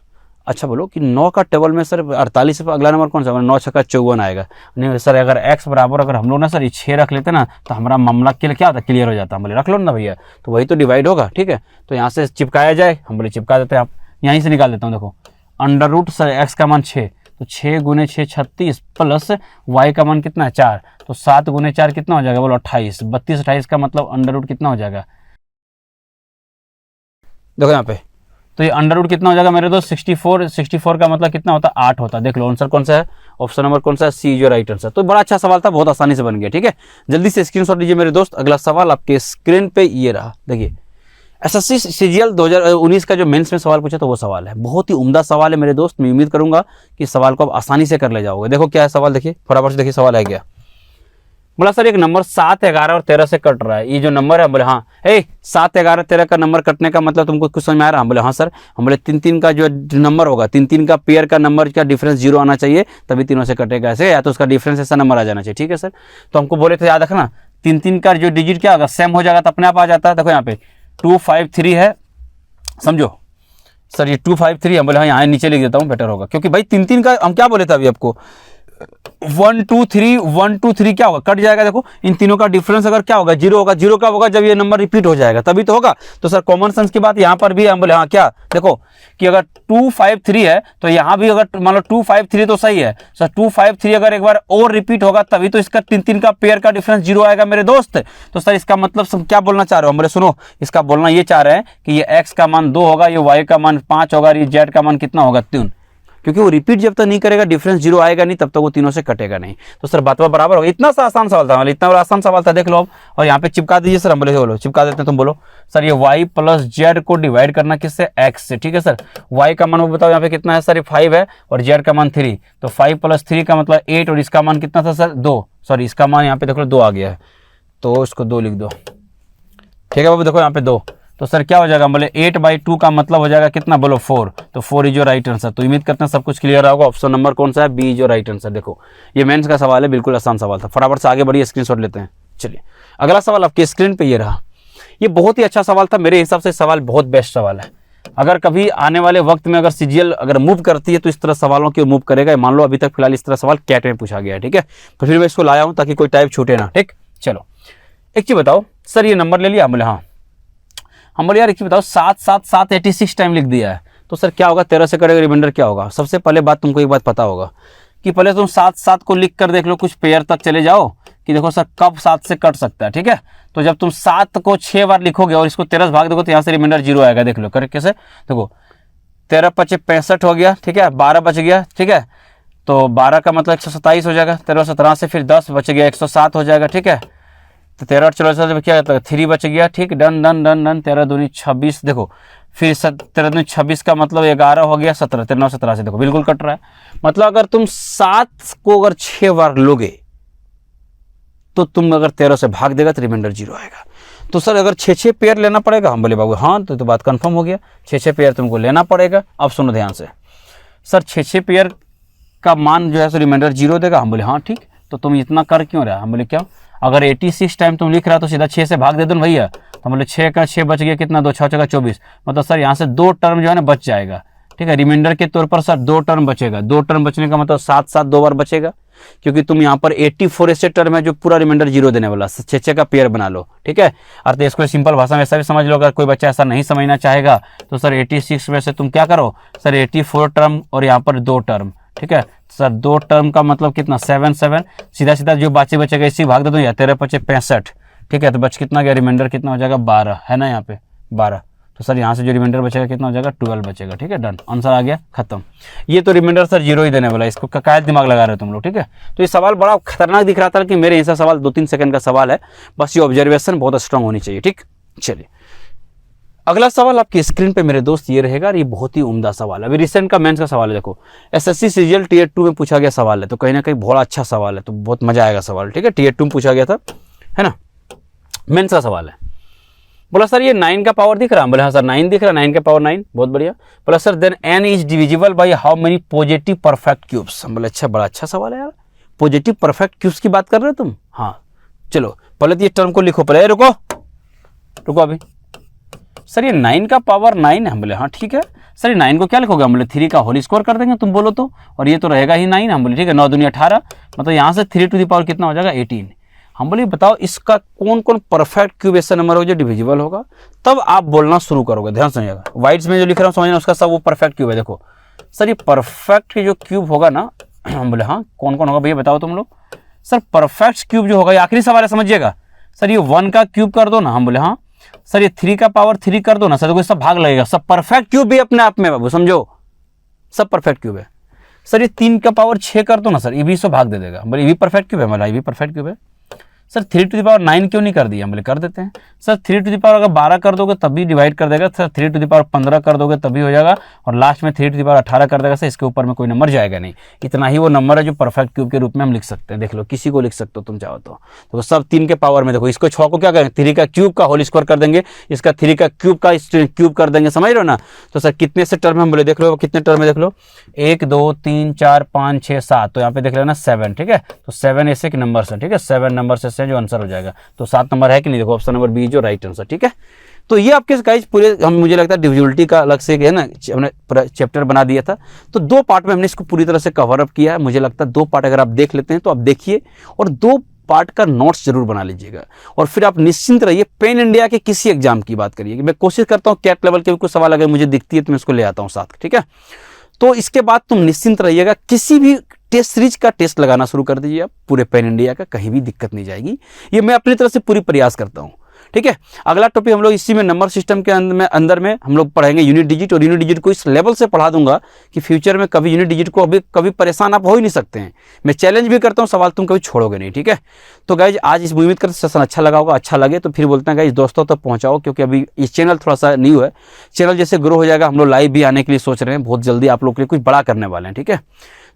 अच्छा बोलो कि 9 का टेबल में सर 48 पे अगला नंबर कौन सा? 9 छक्का 54 आएगा। नहीं सर, अगर x बराबर अगर हम लोग ना सर ये 6 रख लेते ना तो हमारा मामला के लिए क्या होता, क्लियर हो जाता। हम बोले रख लो ना भैया, तो वही तो डिवाइड होगा, ठीक है। तो यहाँ से चिपकाया जाए, हम बोले चिपका देते हैं। आप यहीं से निकाल देता हूँ, देखो अंडर रूट सर x का मान 6, तो 6 × 6 36 प्लस y का मान कितना है 4, तो 7 × 4 कितना हो जाएगा? बोलो 28, 32 28 का मतलब अंडर रूट कितना हो जाएगा? देखो यहाँ पे, तो ये अंडर रूट कितना हो जाएगा मेरे दोस्त? 64 का मतलब कितना होता है? 8 होता है। देख लो आंसर कौन सा है, ऑप्शन नंबर कौन सा है? सी जो राइट आंसर। तो बड़ा अच्छा सवाल था, बहुत आसानी से बन गया, ठीक है। जल्दी से स्क्रीनशॉट लीजिए मेरे दोस्त। अगला सवाल आपके स्क्रीन पे ये रहा, देखिए एसएससी सीजीएल 2019 का जो मेंस में सवाल पूछा था वो सवाल है, बहुत ही उम्दा सवाल है मेरे दोस्त। मैं उम्मीद करूंगा कि इस सवाल को आप आसानी से कर ले जाओगे। देखो क्या है सवाल, देखिए फटाफट से देखिए सवाल है क्या। बोला सर एक नंबर 7 11 और 13 से कट रहा है, ये जो नंबर है। बोले हाँ, 7 11 13 का नंबर कटने का मतलब तुमको कुछ समझ में आ रहा है? बोले हाँ सर। हम बोले 3 का जो नंबर होगा, 3 का पेयर का नंबर का डिफरेंस 0 आना चाहिए, तभी तीनों से कटेगा ऐसे, या तो उसका डिफरेंस ऐसा नंबर आ जाना चाहिए, ठीक है सर। तो हमको बोले थे याद रखना 3 का जो डिजिट क्या होगा, सेम हो जाएगा तो अपने आप आ जाता है। देखो यहाँ पे 253 है, समझो सर ये 253। हम बोले हाँ यहाँ नीचे लिख देता हूँ, बेटर होगा, क्योंकि भाई 3 का हम क्या बोले थे अभी आपको, 1 2 3 1 2 3 क्या होगा, कट जाएगा। देखो इन तीनों का डिफरेंस अगर क्या होगा 0 होगा। 0 का होगा जब ये नंबर रिपीट हो जाएगा तभी तो होगा। तो सर कॉमन सेंस की बात यहाँ पर भी हम बोले हाँ क्या, देखो कि अगर 253 है तो यहाँ भी अगर मान लो 253 तो सही है सर, 253 अगर एक बार और रिपीट होगा तभी तो इसका 3 का पेयर का डिफरेंस 0 आएगा मेरे दोस्त। तो सर इसका मतलब सब क्या बोलना चाह रहे हो? हम बोले सुनो, इसका बोलना ये चाह रहे हैं कि ये x का मान 2 होगा, ये y का मान 5 होगा, ये z का मान कितना होगा 3, क्योंकि वो रिपीट जब तक नहीं करेगा डिफरेंस 0 आएगा नहीं, तब तक वो तीनों से कटेगा नहीं। तो सर बात बराबर होगा। इतना सा आसान सवाल था, इतना बड़ा आसान सवाल था, देख लो। और यहाँ पे चिपका दीजिए सर। हम बोले बोलो चिपका देते हैं, तुम बोलो सर ये y + z को डिवाइड करना किससे? x से, ठीक है सर। y का मान वो बताओ यहाँ पे कितना है सर? 5 है और z का मान 3, तो 5 + 3 का मतलब 8 और इसका मान कितना था सर? 2। सॉरी इसका मान यहाँ पे देख लो 2 आ गया है, तो इसको 2 लिख दो, ठीक है बाबू। देखो यहाँ पे 2, तो सर क्या हो जाएगा? बोले 8/2 का मतलब हो जाएगा कितना? बोलो 4, तो 4 इज योर राइट आंसर। तो उम्मीद करते हैं सब कुछ क्लियर होगा। ऑप्शन नंबर कौन सा है? B is your right answer. देखो ये मेंस का सवाल है, बिल्कुल आसान सवाल था। फटाफट से आगे बढ़िए, स्क्रीनशॉट लेते हैं। चलिए अगला सवाल आपके स्क्रीन पे ये रहा। ये बहुत ही अच्छा सवाल था, मेरे हिसाब से सवाल बहुत बेस्ट सवाल है। अगर कभी आने वाले वक्त में अगर सीजीएल अगर मूव करती है तो इस तरह सवालों की मूव करेगा। मान लो अभी तक फिलहाल इस तरह सवाल कैट में पूछा गया है, ठीक है। तो फिर मैं इसको लाया हूँ ताकि कोई टाइप छूटे ना, ठीक। चलो एक चीज बताओ सर, ये नंबर ले लिया? बोले हाँ। हम बोले यार एक चीज बताओ, 7 7 7 86 टाइम लिख दिया है, तो सर क्या होगा? 13 से करेगा, रिमाइंडर क्या होगा? सबसे पहले बात तुमको एक बात पता होगा कि पहले तुम 7 7 को लिख कर देख लो, कुछ पेयर तक चले जाओ कि देखो सर कब 7 से कट सकता है, ठीक है। तो जब तुम 7 को 6 बार लिखोगे और इसको 13 से भाग दोगे तो यहाँ से रिमाइंडर 0 आएगा। देख लो कर कैसे, देखो 13 × 5 = 65 हो गया, ठीक है। 12 बच गया, ठीक है। तो 12 का मतलब 127 हो जाएगा। 13 17 से फिर 10 बच गया, 107 हो जाएगा, ठीक है। तो 13 14 क्या 3 बच गया, ठीक। Done done done done. 13 दूनी 26, देखो फिर 13 दूनी 26 का मतलब 11 हो गया, 17 13 17 से देखो बिल्कुल कट रहा है। मतलब अगर तुम 7 को अगर 6 बार लोगे तो तुम अगर 13 से भाग देगा तो रिमाइंडर 0 आएगा। तो सर अगर 6 पेयर लेना पड़ेगा? हम बोले बाबू हाँ, तो बात कंफर्म हो गया, 6 पेयर तुमको लेना पड़ेगा। अब सुनो ध्यान से, सर 6 पेयर का मान जो है सो रिमाइंडर 0 देगा। हम बोले हाँ ठीक, तो तुम इतना कर क्यों रहा? हम बोले क्या, अगर 86 टाइम तुम लिख रहा तो सीधा 6 से भाग दे दो ना भैया। तो हम बोले 6 का 6 बच गया, कितना, 2 6 जगह 24, मतलब सर यहाँ से 2 टर्म जो है ना बच जाएगा। ठीक है, रिमाइंडर के तौर पर सर 2 टर्म बचेगा। 2 टर्म बचने का मतलब 7 7 2 बार बचेगा, क्योंकि तुम यहाँ पर 84 ऐसे टर्म है जो पूरा रिमाइंडर 0 देने वाला। 6 का पेयर बना लो। ठीक है, अर्थ इसको सिंपल भाषा में ऐसा भी समझ लो, अगर कोई बच्चा ऐसा नहीं समझना चाहेगा तो सर 86 में से तुम क्या करो, सर 84 टर्म और यहाँ पर 2 टर्म। ठीक है सर, 2 टर्म का मतलब कितना, 7 7, सीधा सीधा जो बाची बचेगा इसी भाग दे दो, या 13 5 65। ठीक है, तो बच कितना गया, रिमाइंडर कितना हो जाएगा, 12 है ना, यहाँ पे 12। तो सर यहाँ से जो रिमाइंडर बचेगा कितना हो जाएगा, 12 बचेगा। ठीक है, डन, आंसर आ गया, खत्म। ये तो रिमाइंडर सर 0 ही देने वाला है, इसको क्या दिमाग लगा रहे हो तुम लोग। ठीक है, तो ये सवाल बड़ा खतरनाक दिख रहा था कि मेरे ऐसा सवाल 2-3 सेकंड का सवाल है, बस ये ऑब्जर्वेशन बहुत स्ट्रांग होनी चाहिए। ठीक, चलिए अगला सवाल आपकी स्क्रीन पे मेरे दोस्त ये रहेगा, और ये बहुत ही उम्दा सवाल है, अभी रिसेंट का मेंस का सवाल है। देखो एसएससी सीजीएल टीयर 2 में पूछा गया सवाल है, तो कहीं ना कहीं बहुत अच्छा सवाल है, तो बहुत मजा आएगा सवाल। ठीक है, टीयर 2 में पूछा गया था, है ना, मेंस का सवाल है। बोला सर ये 9 का पावर दिख रहा है? बोले हाँ सर 9 दिख रहा है, 9 का पावर 9, बहुत बढ़िया। बोला sir then n is divisible by how many positive perfect cubes? हम बोले अच्छा, बड़ा अच्छा सवाल है यार, पॉजिटिव परफेक्ट क्यूब्स की बात कर रहे हो तुम? हाँ चलो पहले तो ये टर्म को लिखो, पहले रुको अभी। सर ये 9 का पावर 9 है। हम बोले हाँ ठीक है। सर ये 9 को क्या लिखोगे? हम बोले 3 का होल स्क्वायर कर देंगे, तुम बोलो तो, और ये तो रहेगा ही 9। हम बोले ठीक है, 9 दूनी 18, मतलब यहाँ से 3 टू द पावर कितना हो जाएगा, 18। हम बोले बताओ इसका कौन कौन परफेक्ट क्यूब ऐसा नंबर होगा जो डिविजिबल होगा, तब आप बोलना शुरू करोगे। ध्यान समझिएगा, वाइट्स में जो लिख रहा हूँ समझना, उसका सब वो परफेक्ट क्यूब है। देखो सर ये परफेक्ट जो क्यूब होगा ना, हम बोले हाँ कौन कौन होगा भैया बताओ तुम लोग। सर परफेक्ट क्यूब जो होगा, ये आखिरी सवाल है समझिएगा। सर ये 1 का क्यूब कर दो ना। हम बोले हाँ। सर ये 3 का पावर 3 कर दो ना। सर देखो सब भाग लगेगा, सब परफेक्ट क्यूब भी अपने आप में बाबू, समझो सब परफेक्ट क्यूब है। सर ये 3 का पावर 6 कर दो ना। सर ये भी सब भाग दे देगा। बोले ये भी परफेक्ट क्यूब है, हमारा ये भी परफेक्ट क्यूब है। सर 3 टू द पावर 9 क्यों नहीं कर दिया? हम बोले कर देते हैं। सर 3 टू द पावर अगर 12 कर दोगे तब भी डिवाइड कर देगा। सर 3 टू द पावर 15 कर दोगे तब भी हो जाएगा, और लास्ट में 3 टू द पावर 18 कर देगा। सर इसके ऊपर में कोई नंबर जाएगा नहीं, इतना ही वो नंबर है जो परफेक्ट क्यूब के रूप में हम लिख सकते हैं। देख लो किसी को लिख सकते हो तुम चाहो तो सब 3 के पावर में। देखो इसको 6 को क्या करेंगे, 3 का क्यूब का होल स्क्वायर कर देंगे, इसका 3 का क्यूब का क्यूब कर देंगे, समझ रहे हो ना। तो सर कितने से टर्म हम बोले, देख लो कितने टर्म है, देख लो 1 2 3 4 5 6 7, तो यहाँ पे देख लेना 7। ठीक है, तो 7 ऐसे के नंबर से, ठीक है 7 नंबर से जो आंसर हो जाएगा। तो 7 नंबर है कि नहीं, देखो ऑप्शन नंबर बी जो राइट आंसर। ठीक है, तो ये आपके गाइस पूरे हम, मुझे लगता है डिविजिबिलिटी का अलग से है ना, हमने पूरा चैप्टर बना दिया था, तो 2 पार्ट में हमने इसको पूरी तरह से कवर अप किया है। मुझे लगता है 2 पार्ट अगर आप देख लेते हैं तो आप देखिए, और 2 पार्ट का नोट्स जरूर बना लीजिएगा, और फिर आप निश्चिंत रहिए पैन इंडिया के किसी एग्जाम की बात करिए। मैं कोशिश करता हूँ कैट लेवल के भी कुछ सवाल अगर मुझे दिखती है तो मैं उसको ले आता हूँ साथ। ठीक है, तो इसके बाद तुम निश्चिंत रहिएगा, किसी भी टेस्ट सीरीज का टेस्ट लगाना शुरू कर दीजिए आप, पूरे पैन इंडिया का, कहीं भी दिक्कत नहीं जाएगी। ये मैं अपनी तरफ से पूरी प्रयास करता हूँ। ठीक है, अगला टॉपिक हम लोग इसी में नंबर सिस्टम के अंदर में हम लोग पढ़ेंगे यूनिट डिजिट, और यूनिट डिजिट को इस लेवल से पढ़ा दूंगा कि फ्यूचर में कभी यूनिट डिजिट को अभी कभी परेशान आप हो ही नहीं सकते हैं। मैं चैलेंज भी करता हूँ, सवाल तुम कभी छोड़ोगे नहीं। ठीक है, तो गाइज आज इस उम्मीद करते सेशन अच्छा लगा होगा, अच्छा लगे तो फिर बोलते हैं गाइज दोस्तों तक पहुँचाओ, क्योंकि अभी इस चैनल थोड़ा सा न्यू है। चैनल जैसे ग्रो हो जाएगा हम लोग लाइव भी आने के लिए सोच रहे हैं, बहुत जल्दी आप लोग के लिए कुछ बड़ा करने वाले हैं। ठीक है,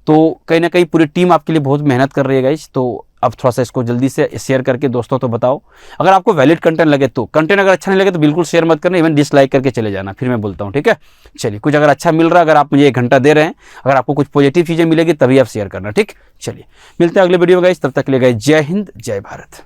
तो कहीं ना कहीं पूरी टीम आपके लिए बहुत मेहनत कर रही है गाइज, तो अब थोड़ा सा इसको जल्दी से शेयर करके दोस्तों तो बताओ। अगर आपको वैलिड कंटेंट लगे तो, कंटेंट अगर अच्छा नहीं लगे तो बिल्कुल शेयर मत करना, इवन डिसलाइक करके चले जाना, फिर मैं बोलता हूँ। ठीक है, चलिए कुछ अगर अच्छा मिल रहा है, अगर आप मुझे 1 घंटा दे रहे हैं, अगर आपको कुछ पॉजिटिव चीज़ें मिलेगी तभी आप शेयर करना। ठीक, चलिए मिलते हैं अगले वीडियो में गाइज, तब तक के लिए गाइज जय हिंद जय भारत।